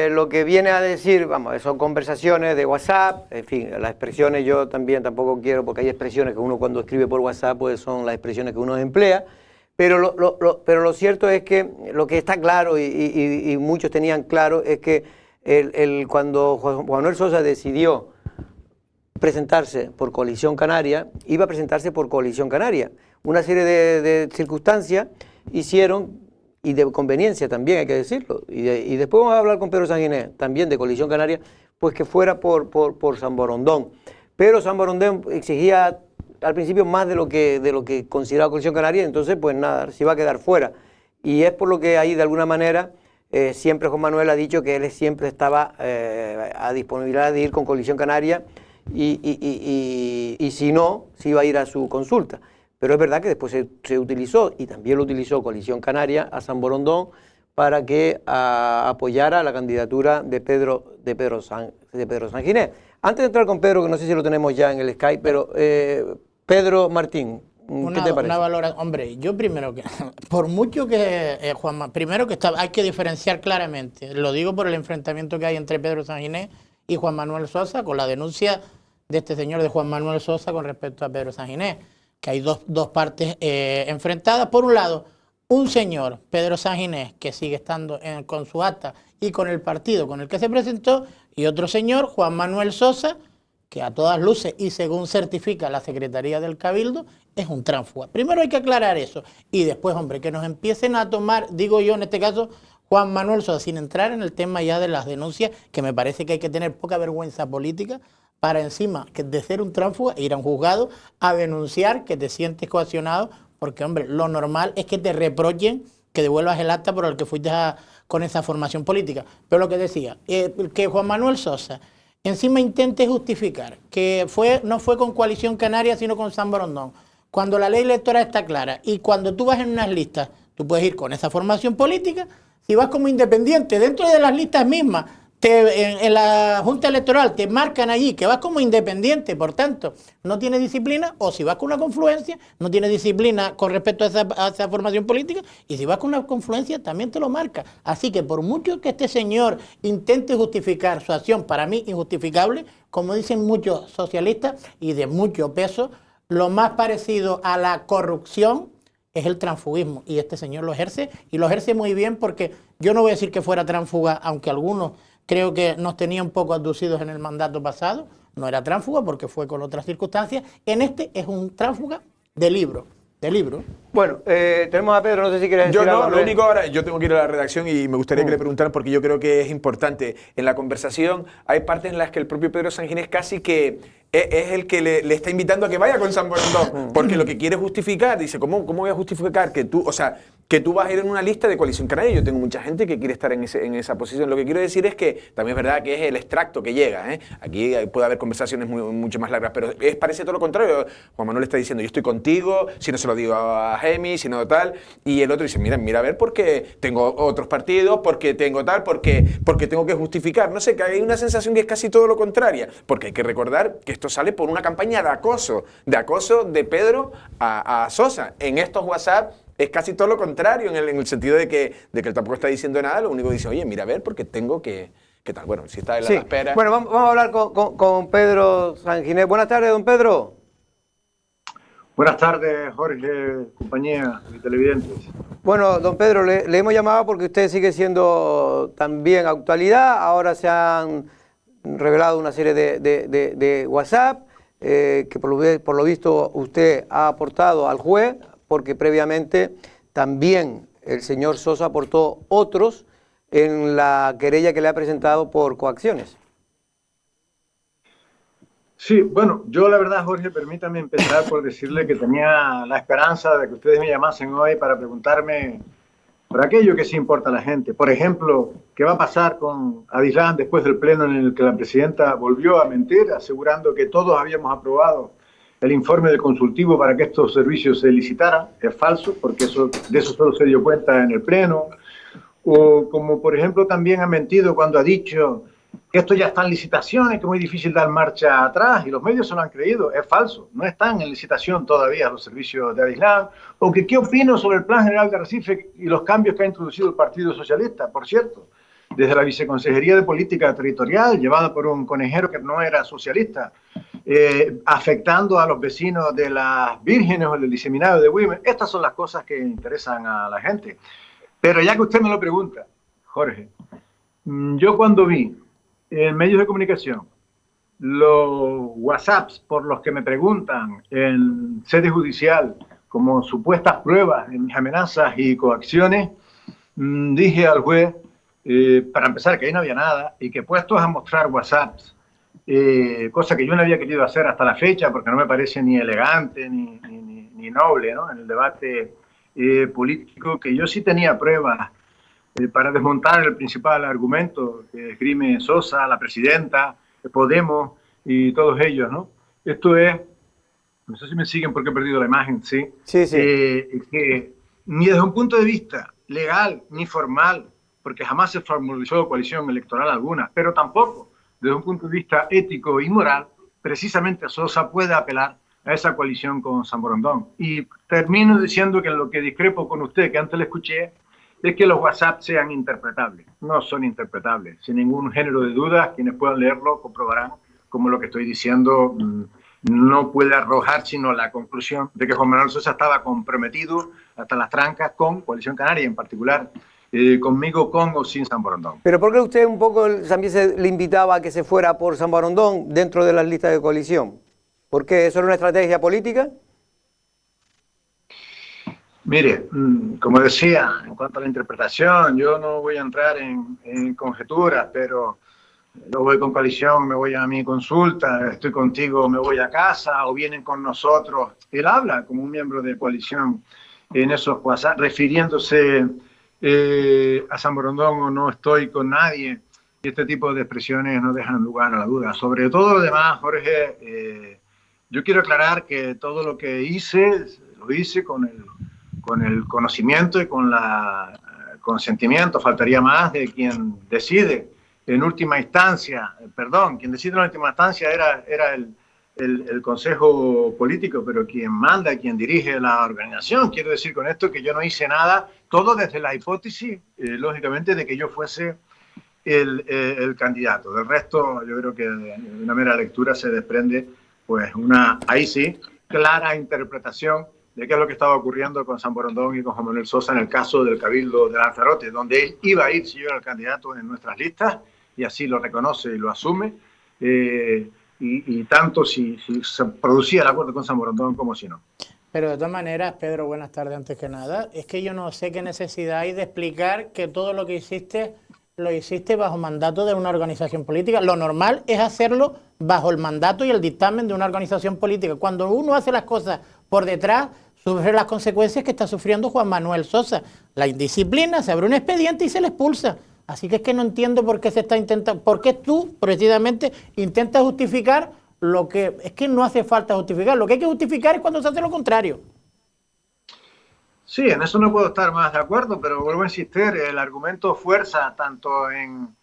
S1: Lo que viene a decir, vamos, son conversaciones de WhatsApp, en fin, las expresiones yo también tampoco quiero, porque hay expresiones que uno cuando escribe por WhatsApp pues son las expresiones que uno emplea, pero lo cierto es que lo que está claro y muchos tenían claro es que cuando Juan Manuel Sosa decidió presentarse por Coalición Canaria, iba a presentarse por Coalición Canaria. Una serie de circunstancias hicieron, y de conveniencia también hay que decirlo, y después vamos a hablar con Pedro Sanginés, también de Coalición Canaria, pues que fuera por San Borondón. Pero San Borondón exigía al principio más de lo que consideraba Coalición Canaria, entonces pues nada, se iba a quedar fuera. Y es por lo que ahí de alguna manera siempre Juan Manuel ha dicho que él siempre estaba a disponibilidad de ir con Coalición Canaria y si no, se iba a ir a su consulta. Pero es verdad que después se utilizó, y también lo utilizó Coalición Canaria, a San Borondón para que apoyara la candidatura de Pedro Sanginés. Antes de entrar con Pedro, que no sé si lo tenemos ya en el Skype, pero Pedro Martín, ¿qué te parece?
S2: Una valoración. Hombre, yo primero que, por mucho que, primero que hay que diferenciar claramente, lo digo por el enfrentamiento que hay entre Pedro Sanginés y Juan Manuel Sosa, con la denuncia de este señor de Juan Manuel Sosa con respecto a Pedro Sanginés, que hay dos partes enfrentadas. Por un lado, un señor, Pedro Sanginés, que sigue estando con su acta y con el partido con el que se presentó, y otro señor, Juan Manuel Sosa, que a todas luces y según certifica la Secretaría del Cabildo, es un tránsfuga. Primero hay que aclarar eso, y después, hombre, que nos empiecen a tomar, digo yo en este caso, Juan Manuel Sosa, sin entrar en el tema ya de las denuncias, que me parece que hay que tener poca vergüenza política, para encima de ser un tránsfuga, ir a un juzgado a denunciar que te sientes coaccionado, porque, hombre, lo normal es que te reprochen que devuelvas el acta por el que fuiste con esa formación política. Pero lo que decía, que Juan Manuel Sosa encima intente justificar que no fue con Coalición Canaria, sino con San Borondón, cuando la ley electoral está clara y cuando tú vas en unas listas, tú puedes ir con esa formación política, si vas como independiente, dentro de las listas mismas, en la Junta Electoral te marcan allí que vas como independiente, por tanto, no tienes disciplina, o si vas con una confluencia, no tienes disciplina con respecto a esa formación política, y si vas con una confluencia, también te lo marca. Así que por mucho que este señor intente justificar su acción, para mí injustificable, como dicen muchos socialistas, y de mucho peso, lo más parecido a la corrupción es el transfugismo, y este señor lo ejerce, y lo ejerce muy bien, porque yo no voy a decir que fuera tránsfuga, aunque algunos creo que nos tenía un poco abducidos en el mandato pasado, no era tránsfuga porque fue con otras circunstancias, en este es un tránsfuga de libro.
S1: Bueno, tenemos a Pedro, no sé si quieres decir algo.
S3: Yo no, lo único ahora, yo tengo que ir a la redacción y me gustaría que le preguntaran, porque yo creo que es importante. En la conversación hay partes en las que el propio Pedro Sanginés casi que es el que le está invitando a que vaya con San Borondón, porque lo que quiere justificar, dice, ¿cómo voy a justificar que tú, o sea, que tú vas a ir en una lista de Coalición Canaria. Yo tengo mucha gente que quiere estar en esa posición. Lo que quiero decir es que también es verdad que es el extracto que llega, ¿eh? Aquí puede haber conversaciones mucho más largas, pero parece todo lo contrario. Juan Manuel está diciendo, yo estoy contigo, si no se lo digo a Gemi, si no tal, y el otro dice, mira a ver, porque tengo otros partidos, porque tengo tal, porque tengo que justificar. No sé, que hay una sensación que es casi todo lo contrario, porque hay que recordar que esto sale por una campaña de acoso de Pedro a Sosa. En estos WhatsApp es casi todo lo contrario, en el sentido de que él tampoco está diciendo nada, lo único que dice, oye, mira a ver, porque tengo que tal. Bueno, si está en la espera.
S1: Bueno, vamos a hablar con Pedro Sanginés. Buenas tardes, don Pedro.
S10: Buenas tardes, Jorge, compañía de televidentes.
S1: Bueno, don Pedro, le hemos llamado porque usted sigue siendo también actualidad. Ahora se han revelado una serie de WhatsApp que por lo visto usted ha aportado al juez, porque previamente también el señor Sosa aportó otros en la querella que le ha presentado por coacciones.
S10: Sí, bueno, yo la verdad, Jorge, permítame empezar por decirle que tenía la esperanza de que ustedes me llamasen hoy para preguntarme por aquello que sí importa a la gente. Por ejemplo, ¿qué va a pasar con Adislán después del pleno en el que la presidenta volvió a mentir, asegurando que todos habíamos aprobado el informe del consultivo para que estos servicios se licitaran? Es falso, porque de eso solo se dio cuenta en el pleno. O como, por ejemplo, también ha mentido cuando ha dicho que esto ya está en licitaciones, que es muy difícil dar marcha atrás, y los medios se lo han creído. Es falso, no están en licitación todavía los servicios de Adislán. O que qué opino sobre el Plan General de Arrecife y los cambios que ha introducido el Partido Socialista, por cierto, desde la Viceconsejería de Política Territorial, llevada por un conejero que no era socialista, afectando a los vecinos de las Vírgenes o del diseminado de Güemes. Estas son las cosas que interesan a la gente. Pero ya que usted me lo pregunta, Jorge, yo cuando vi en medios de comunicación los WhatsApps por los que me preguntan en sede judicial como supuestas pruebas en mis amenazas y coacciones, dije al juez, para empezar, que ahí no había nada y que puestos a mostrar WhatsApps, cosa que yo no había querido hacer hasta la fecha porque no me parece ni elegante ni noble, ¿no?, en el debate político, que yo sí tenía pruebas para desmontar el principal argumento que esgrime Sosa, la presidenta, Podemos y todos ellos, ¿no? Esto es, no sé si me siguen porque he perdido la imagen, ¿sí?
S1: Sí, sí.
S10: Que ni desde un punto de vista legal ni formal, porque jamás se formalizó coalición electoral alguna, pero tampoco desde un punto de vista ético y moral, precisamente Sosa puede apelar a esa coalición con Samborondón. Y termino diciendo que lo que discrepo con usted, que antes le escuché, es que los WhatsApp sean interpretables. No son interpretables, sin ningún género de dudas. Quienes puedan leerlo comprobarán cómo lo que estoy diciendo no puede arrojar sino la conclusión de que Juan Manuel Sosa estaba comprometido hasta las trancas con Coalición Canaria, en particular conmigo, con o sin Samborondón.
S1: ¿Pero por qué usted un poco también le invitaba a que se fuera por Samborondón dentro de las listas de coalición? ¿Por qué? ¿Eso era una estrategia política?
S10: Mire, como decía, en cuanto a la interpretación, yo no voy a entrar en conjeturas, pero yo voy con coalición, me voy a mi consulta, estoy contigo, me voy a casa, o vienen con nosotros. Él habla como un miembro de coalición en esos WhatsApp, refiriéndose a Samborondón o no estoy con nadie. Y este tipo de expresiones no dejan lugar a la duda. Sobre todo lo demás, Jorge, yo quiero aclarar que todo lo que hice, lo hice con el conocimiento y con el consentimiento, faltaría más, de quien decide en última instancia, quien decide en última instancia era el Consejo Político, pero quien manda, quien dirige la organización. Quiero decir con esto que yo no hice nada, todo desde la hipótesis, lógicamente, de que yo fuese el candidato. Del resto, yo creo que de una mera lectura se desprende, pues, ahí sí, clara interpretación de qué es lo que estaba ocurriendo con Samborondón y con Juan Manuel Sosa en el caso del Cabildo de Lanzarote, donde él iba a ir si yo era el candidato en nuestras listas, y así lo reconoce y lo asume, y tanto si se producía el acuerdo con Samborondón como si no.
S2: Pero de todas maneras, Pedro, buenas tardes antes que nada, es que yo no sé qué necesidad hay de explicar que todo lo que hiciste lo hiciste bajo mandato de una organización política. Lo normal es hacerlo bajo el mandato y el dictamen de una organización política. Cuando uno hace las cosas por detrás, sufre las consecuencias que está sufriendo Juan Manuel Sosa. La indisciplina, se abre un expediente y se le expulsa. Así que es que no entiendo por qué se está intentando, por qué tú precisamente intentas justificar lo que, es que no hace falta justificar, lo que hay que justificar es cuando se hace lo contrario.
S10: Sí, en eso no puedo estar más de acuerdo, pero vuelvo a insistir, el argumento fuerza tanto en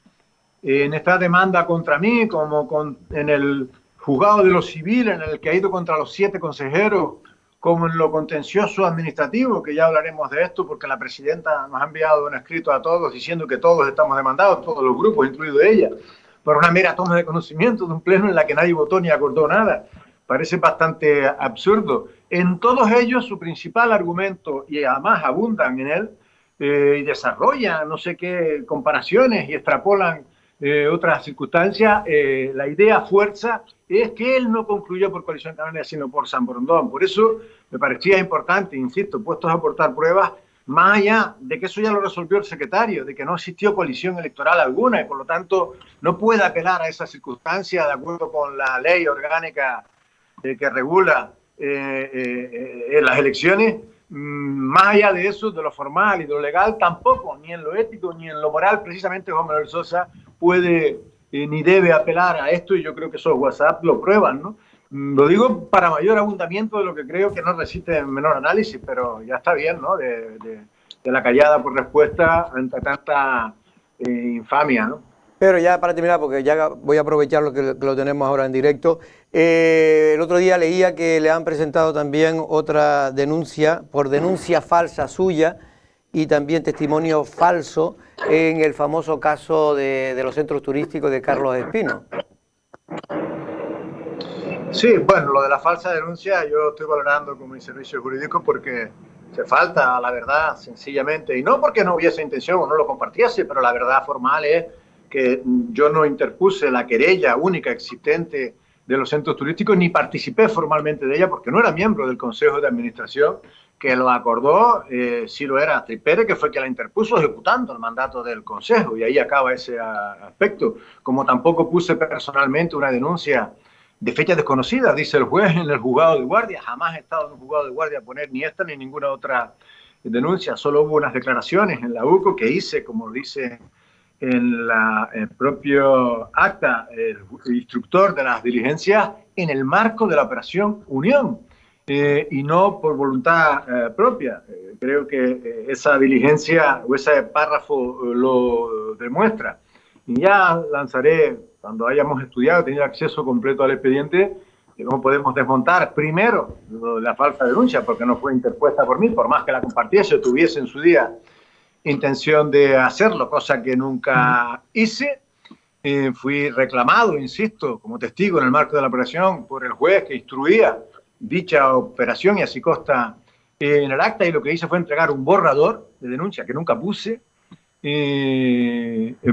S10: esta demanda contra mí como en el juzgado de lo civil, en el que ha ido contra los 7 consejeros, como en lo contencioso administrativo, que ya hablaremos de esto, porque la presidenta nos ha enviado un escrito a todos diciendo que todos estamos demandados, todos los grupos, incluido ella, por una mera toma de conocimiento de un pleno en la que nadie votó ni acordó nada. Parece bastante absurdo. En todos ellos, su principal argumento, y además abundan en él, y desarrollan no sé qué comparaciones y extrapolan otras circunstancias, la idea fuerza es que él no concluyó por coalición canaria, sino por San Borondón. Por eso me parecía importante, insisto, puestos a aportar pruebas, más allá de que eso ya lo resolvió el secretario, de que no existió coalición electoral alguna y por lo tanto no puede apelar a esa circunstancia de acuerdo con la ley orgánica que regula las elecciones. Más allá de eso, de lo formal y de lo legal, tampoco, ni en lo ético ni en lo moral, precisamente Juan Manuel Sosa puede ni debe apelar a esto, y yo creo que esos WhatsApp lo prueban, ¿no? Lo digo para mayor abundamiento de lo que creo que no resiste menor análisis, pero ya está bien, ¿no? De la callada por respuesta ante tanta infamia, ¿no?
S1: Pero ya para terminar, porque ya voy a aprovechar que lo tenemos ahora en directo, el otro día leía que le han presentado también otra denuncia, por denuncia falsa suya, y también testimonio falso en el famoso caso de los centros turísticos de Carlos Espino.
S10: Sí, bueno, lo de la falsa denuncia yo estoy valorando como mi servicio jurídico porque se falta a la verdad, sencillamente, y no porque no hubiese intención o no lo compartiese, pero la verdad formal es que yo no interpuse la querella única existente de los centros turísticos, ni participé formalmente de ella porque no era miembro del Consejo de Administración, que lo acordó, sí lo era Astrid Pérez, que fue quien la interpuso ejecutando el mandato del Consejo, y ahí acaba ese aspecto. Como tampoco puse personalmente una denuncia de fecha desconocida, dice el juez, en el juzgado de guardia. Jamás he estado en un juzgado de guardia a poner ni esta ni ninguna otra denuncia. Solo hubo unas declaraciones en la UCO que hice, como dice en el propio acta, el instructor de las diligencias, en el marco de la Operación Unión, y no por voluntad propia. Creo que esa diligencia o ese párrafo lo demuestra. Y ya lanzaré, cuando hayamos estudiado, tenido acceso completo al expediente, cómo podemos desmontar primero la falsa denuncia, porque no fue interpuesta por mí, por más que la compartiese o tuviese en su día intención de hacerlo, cosa que nunca hice. Fui reclamado, insisto, como testigo en el marco de la operación por el juez que instruía dicha operación, y así consta en el acta, y lo que hice fue entregar un borrador de denuncia que nunca puse,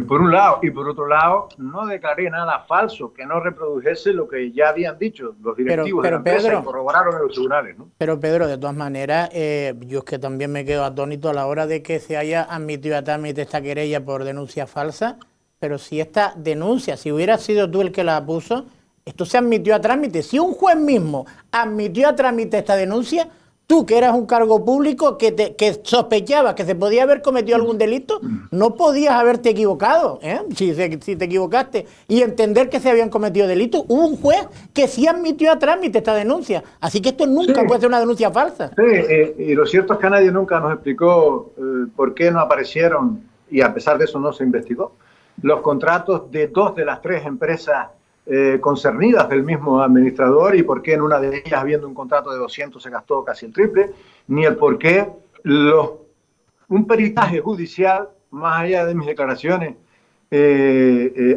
S10: por un lado, y por otro lado no declaré nada falso que no reprodujese lo que ya habían dicho los directivos de la empresa, Pedro, y corroboraron en los tribunales, ¿no?
S2: Pero Pedro, de todas maneras, yo es que también me quedo atónito a la hora de que se haya admitido a trámite esta querella por denuncia falsa, pero si esta denuncia, si hubiera sido tú el que la puso, esto se admitió a trámite. Si un juez mismo admitió a trámite esta denuncia, tú, que eras un cargo público, que sospechabas que se podía haber cometido algún delito, no podías haberte equivocado, ¿eh? Si te equivocaste, y entender que se habían cometido delitos. Hubo un juez que sí admitió a trámite esta denuncia. Así que esto nunca puede ser una denuncia falsa.
S10: Sí, y lo cierto es que nadie nunca nos explicó por qué no aparecieron, y a pesar de eso no se investigó, los contratos de 2 de las 3 empresas concernidas del mismo administrador, y por qué en una de ellas, habiendo un contrato de 200, se gastó casi el triple, ni el por qué un peritaje judicial, más allá de mis declaraciones,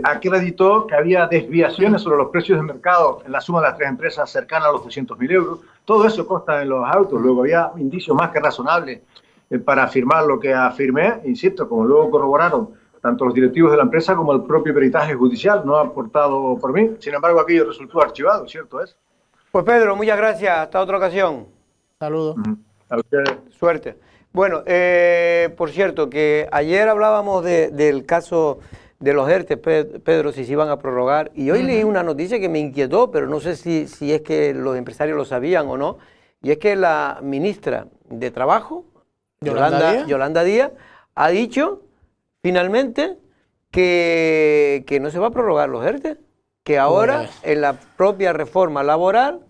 S10: acreditó que había desviaciones sobre los precios de mercado en la suma de las 3 empresas cercanas a los 200.000 euros. Todo eso consta en los autos. Luego había indicios más que razonables para afirmar lo que afirmé, insisto, como luego corroboraron tanto los directivos de la empresa como el propio peritaje judicial, no aportado por mí. Sin embargo, aquello resultó archivado, ¿cierto es?
S1: Pues Pedro, muchas gracias. Hasta otra ocasión.
S2: Saludos.
S10: A ustedes.
S1: Suerte. Bueno, por cierto, que ayer hablábamos del caso de los ERTE, Pedro, si se iban a prorrogar, y hoy leí una noticia que me inquietó, pero no sé si es que los empresarios lo sabían o no, y es que la ministra de Trabajo,
S2: Yolanda
S1: Yolanda Díaz, ha dicho finalmente que no se va a prorrogar los ERTE, que ahora
S2: Pues.
S1: en la propia reforma laboral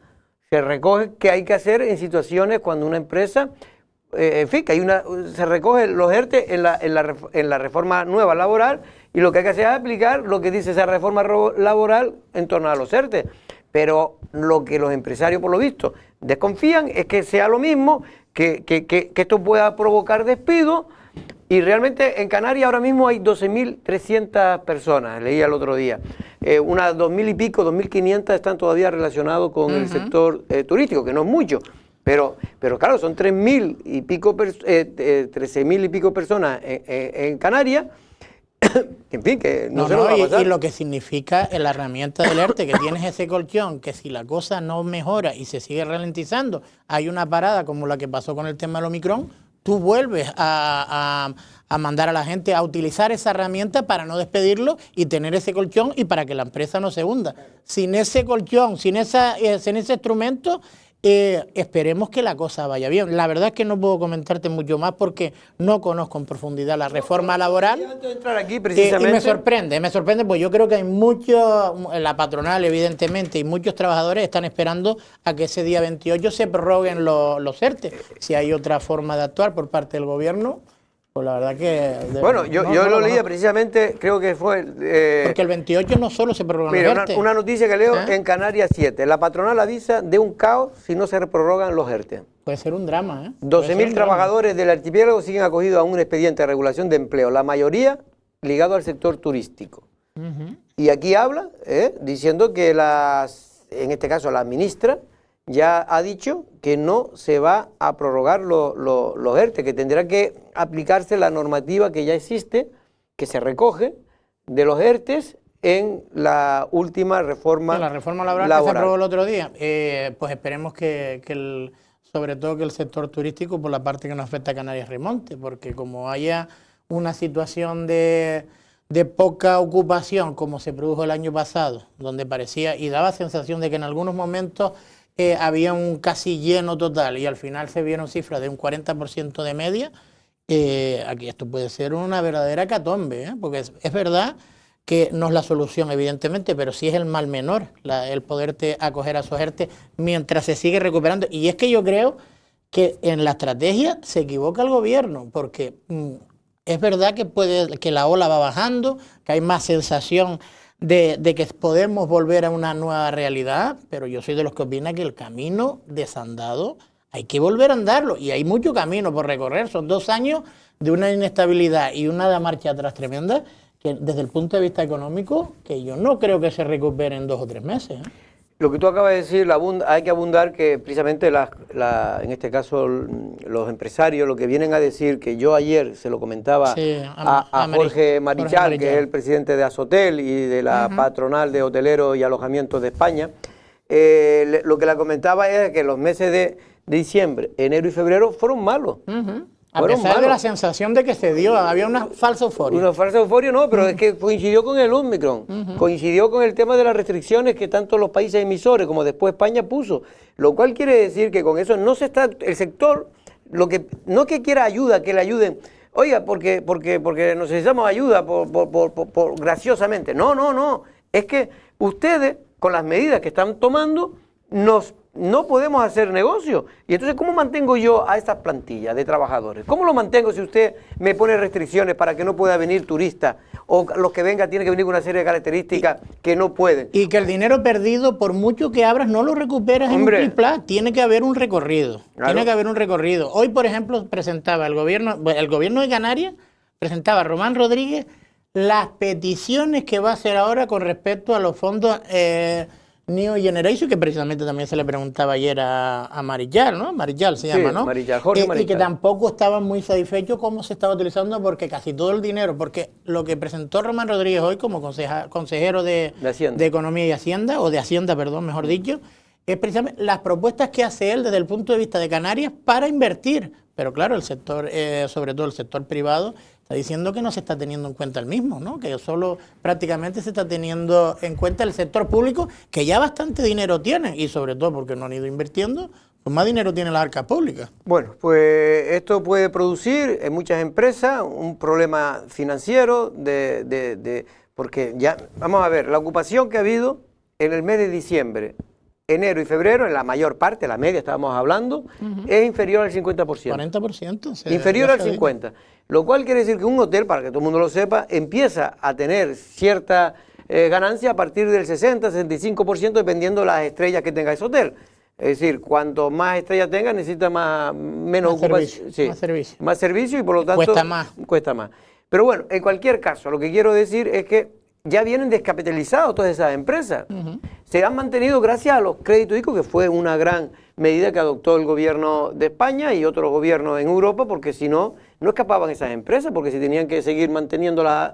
S1: se recoge qué hay que hacer en situaciones cuando una empresa, en fin, que se recoge los ERTE en la reforma nueva laboral, y lo que hay que hacer es aplicar lo que dice esa reforma laboral en torno a los ERTE. Pero lo que los empresarios, por lo visto, desconfían es que sea lo mismo, que esto pueda provocar despidos. Y realmente en Canarias ahora mismo hay 12.300 personas, leía el otro día. Unas 2.000 y pico, 2.500 están todavía relacionados con el sector turístico, que no es mucho. Pero claro, son 3.000 y pico, 13.000 y pico personas en Canarias. En fin, que no se lo va a pasar.
S2: Y lo que significa la herramienta del ERTE, que tienes ese colchón, que si la cosa no mejora y se sigue ralentizando, hay una parada como la que pasó con el tema del Omicron, tú vuelves a mandar a la gente a utilizar esa herramienta para no despedirlo y tener ese colchón y para que la empresa no se hunda. Sin ese colchón, sin ese instrumento, esperemos que la cosa vaya bien. La verdad es que no puedo comentarte mucho más porque no conozco en profundidad la reforma laboral.
S1: Antes de entrar aquí, precisamente,
S2: Y me sorprende, pues yo creo que hay muchos, la patronal evidentemente, y muchos trabajadores están esperando a que ese día 28 se prorroguen los ERTE. Si hay otra forma de actuar por parte del gobierno, pues la verdad que...
S1: Bueno, yo lo leía precisamente, creo que fue...
S2: porque el 28 no solo se prorrogan
S1: mira,
S2: los ERTE.
S1: una noticia que leo en Canarias 7. La patronal avisa de un caos si no se prorrogan los ERTE.
S2: Puede ser un drama, ¿eh?
S1: 12.000 trabajadores del archipiélago siguen acogidos a un expediente de regulación de empleo, la mayoría ligado al sector turístico. Y aquí habla, diciendo que en este caso la ministra ya ha dicho que no se va a prorrogar los ERTE, que tendrá que aplicarse la normativa que ya existe, que se recoge de los ERTEs en la última reforma
S2: la reforma laboral que se aprobó el otro día. Pues esperemos sobre todo que el sector turístico, por la parte que nos afecta a Canarias, remonte, porque como haya una situación de poca ocupación, como se produjo el año pasado, donde parecía y daba sensación de que en algunos momentos había un casi lleno total y al final se vieron cifras de un 40% de media, aquí esto puede ser una verdadera hecatombe, porque es verdad que no es la solución, evidentemente, pero sí es el mal menor, el poderte acoger a esos ERTE mientras se sigue recuperando. Y es que yo creo que en la estrategia se equivoca el gobierno, porque es verdad que la ola va bajando, que hay más sensación de que podemos volver a una nueva realidad, pero yo soy de los que opina que el camino desandado hay que volver a andarlo, y hay mucho camino por recorrer. Son 2 años de una inestabilidad y una marcha atrás tremenda, que desde el punto de vista económico, que yo no creo que se recupere en 2 o 3 meses.
S1: Lo que tú acabas de decir, hay que abundar que precisamente en este caso los empresarios lo que vienen a decir, que yo ayer se lo comentaba a Jorge Marichal, que es el presidente de Azotel y de la patronal de hoteleros y alojamientos de España, lo que le comentaba es que los meses de diciembre, enero y febrero fueron malos.
S2: A pesar de la sensación de que se dio, había una falsa euforia.
S1: Una falsa euforia no, pero es que coincidió con el Omicron, coincidió con el tema de las restricciones que tanto los países emisores como después España puso, lo cual quiere decir que con eso no se está, el sector, no que quiera ayuda, que le ayuden, oiga, porque necesitamos ayuda graciosamente, no, es que ustedes con las medidas que están tomando no podemos hacer negocio. Y entonces, ¿cómo mantengo yo a estas plantillas de trabajadores? ¿Cómo lo mantengo si usted me pone restricciones para que no pueda venir turistas? O los que vengan tienen que venir con una serie de características que no pueden.
S2: Y que el dinero perdido, por mucho que abras, no lo recuperas en un clic-plac. Tiene que haber un recorrido. Claro. Tiene que haber un recorrido. Hoy, por ejemplo, presentaba el gobierno de Canarias, presentaba Román Rodríguez las peticiones que va a hacer ahora con respecto a los fondos New Generation, que precisamente también se le preguntaba ayer a Marichal, ¿no? Marichal se llama, ¿no?
S1: Marichal, Jorge Marichal.
S2: Y que tampoco estaban muy satisfechos cómo se estaba utilizando, porque casi todo el dinero, porque lo que presentó Román Rodríguez hoy como consejero de Economía y Hacienda, o de Hacienda, perdón, mejor dicho, es precisamente las propuestas que hace él desde el punto de vista de Canarias para invertir. Pero claro, el sector, sobre todo el sector privado, está diciendo que no se está teniendo en cuenta el mismo, ¿no? Que solo prácticamente se está teniendo en cuenta el sector público, que ya bastante dinero tiene, y sobre todo porque no han ido invirtiendo, pues más dinero tienen las arcas públicas.
S1: Bueno, pues esto puede producir en muchas empresas un problema financiero porque ya, vamos a ver, la ocupación que ha habido en el mes de diciembre, enero y febrero, en la mayor parte, la media estábamos hablando, es inferior al 50%.
S2: 40%.
S1: Inferior al 50%. Lo cual quiere decir que un hotel, para que todo el mundo lo sepa, empieza a tener cierta ganancia a partir del 60-65% dependiendo de las estrellas que tenga ese hotel. Es decir, cuanto más estrellas tenga, necesita menos ocupación. Sí, más servicio y por lo tanto cuesta más. Pero bueno, en cualquier caso, lo que quiero decir es que ya vienen descapitalizadas todas esas empresas. Se han mantenido gracias a los créditos ICO, que fue una gran medida que adoptó el gobierno de España y otros gobiernos en Europa, porque si no, no escapaban esas empresas, porque si tenían que seguir manteniéndolas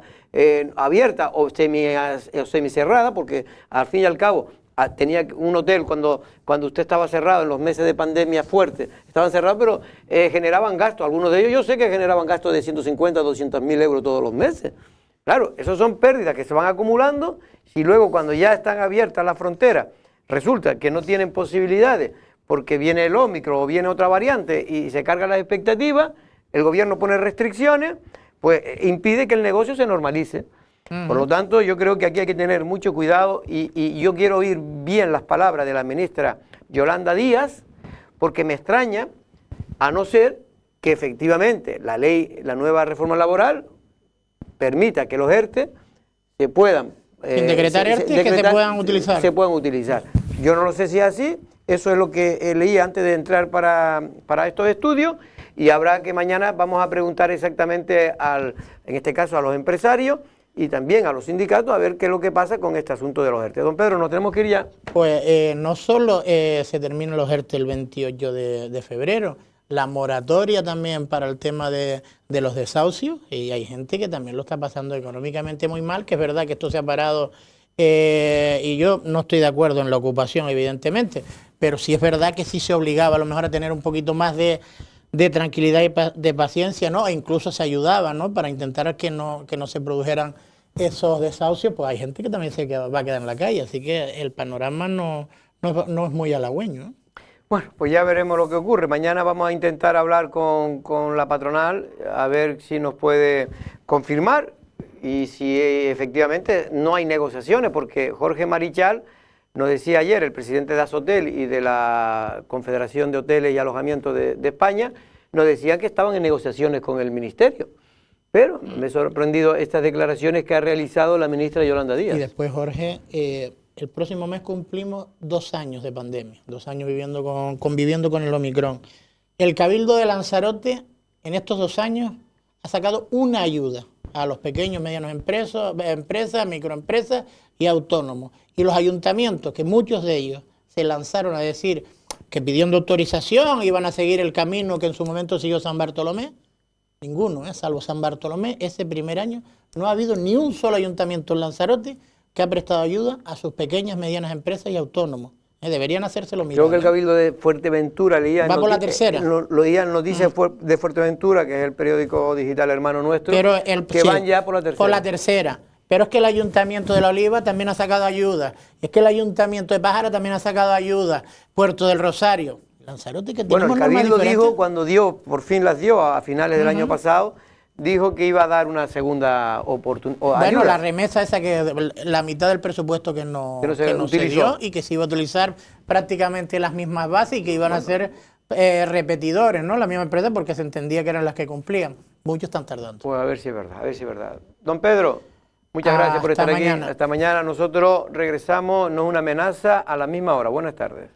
S1: abiertas o semicerradas, porque al fin y al cabo tenía un hotel cuando usted estaba cerrado en los meses de pandemia fuerte, estaban cerrados, pero generaban gastos. Algunos de ellos yo sé que generaban gastos de 150, 200 mil euros todos los meses. Claro, esos son pérdidas que se van acumulando y luego cuando ya están abiertas las fronteras, resulta que no tienen posibilidades porque viene el Ómicron o viene otra variante y se cargan las expectativas, el gobierno pone restricciones, pues impide que el negocio se normalice. Por lo tanto, yo creo que aquí hay que tener mucho cuidado y yo quiero oír bien las palabras de la ministra Yolanda Díaz, porque me extraña, a no ser que efectivamente la nueva reforma laboral permita que los ERTE se puedan
S2: decretar ERTE, que se puedan utilizar.
S1: Se puedan utilizar. Yo no lo sé si es así, eso es lo que leí antes de entrar para estos estudios y habrá que mañana vamos a preguntar exactamente en este caso a los empresarios y también a los sindicatos a ver qué es lo que pasa con este asunto de los ERTE. Don Pedro, ¿nos tenemos que ir ya?
S2: Pues no solo se terminan los ERTE el 28 de febrero, la moratoria también para el tema de los desahucios, y hay gente que también lo está pasando económicamente muy mal, que es verdad que esto se ha parado y yo no estoy de acuerdo en la ocupación, evidentemente, pero sí es verdad que sí se obligaba a lo mejor a tener un poquito más de tranquilidad y de paciencia, ¿no? E incluso se ayudaba, ¿no? Para intentar que no se produjeran esos desahucios, pues hay gente que también va a quedar en la calle, así que el panorama no es muy halagüeño, ¿no?
S1: Bueno, pues ya veremos lo que ocurre. Mañana vamos a intentar hablar con la patronal, a ver si nos puede confirmar y si efectivamente no hay negociaciones, porque Jorge Marichal nos decía ayer, el presidente de Asotel y de la Confederación de Hoteles y Alojamientos de España, nos decían que estaban en negociaciones con el Ministerio. Pero me ha sorprendido estas declaraciones que ha realizado la ministra Yolanda Díaz.
S2: Y después, Jorge, el próximo mes cumplimos 2 años de pandemia, 2 años conviviendo con el Omicron. El Cabildo de Lanzarote en estos 2 años ha sacado una ayuda a los pequeños, medianos empresas, microempresas y autónomos. Y los ayuntamientos, que muchos de ellos se lanzaron a decir que pidiendo autorización iban a seguir el camino que en su momento siguió San Bartolomé, ninguno, salvo San Bartolomé, ese primer año no ha habido ni un solo ayuntamiento en Lanzarote que ha prestado ayuda a sus pequeñas, medianas empresas y autónomos. Deberían hacerse lo mismo.
S1: Creo que el Cabildo de Fuerteventura leía...
S2: Va por la tercera.
S1: Leía noticias de Fuerteventura, que es el periódico digital hermano nuestro, que van ya por la tercera.
S2: Por la tercera. Pero es que el Ayuntamiento de La Oliva también ha sacado ayuda. Es que el Ayuntamiento de Pájara también ha sacado ayuda. Puerto del Rosario. Lanzarote, que tenemos.
S1: Bueno, el Cabildo dijo, cuando por fin las dio a finales del año pasado, dijo que iba a dar una segunda oportunidad.
S2: Bueno, la remesa esa que la mitad del presupuesto que no se dio y que se iba a utilizar prácticamente las mismas bases y que iban a ser repetidores, ¿no? La misma empresa, porque se entendía que eran las que cumplían. Muchos están tardando.
S1: Pues a ver si es verdad, a ver si es verdad. Don Pedro, muchas gracias por estar aquí. Hasta mañana. Nosotros regresamos, no es una amenaza, a la misma hora. Buenas tardes.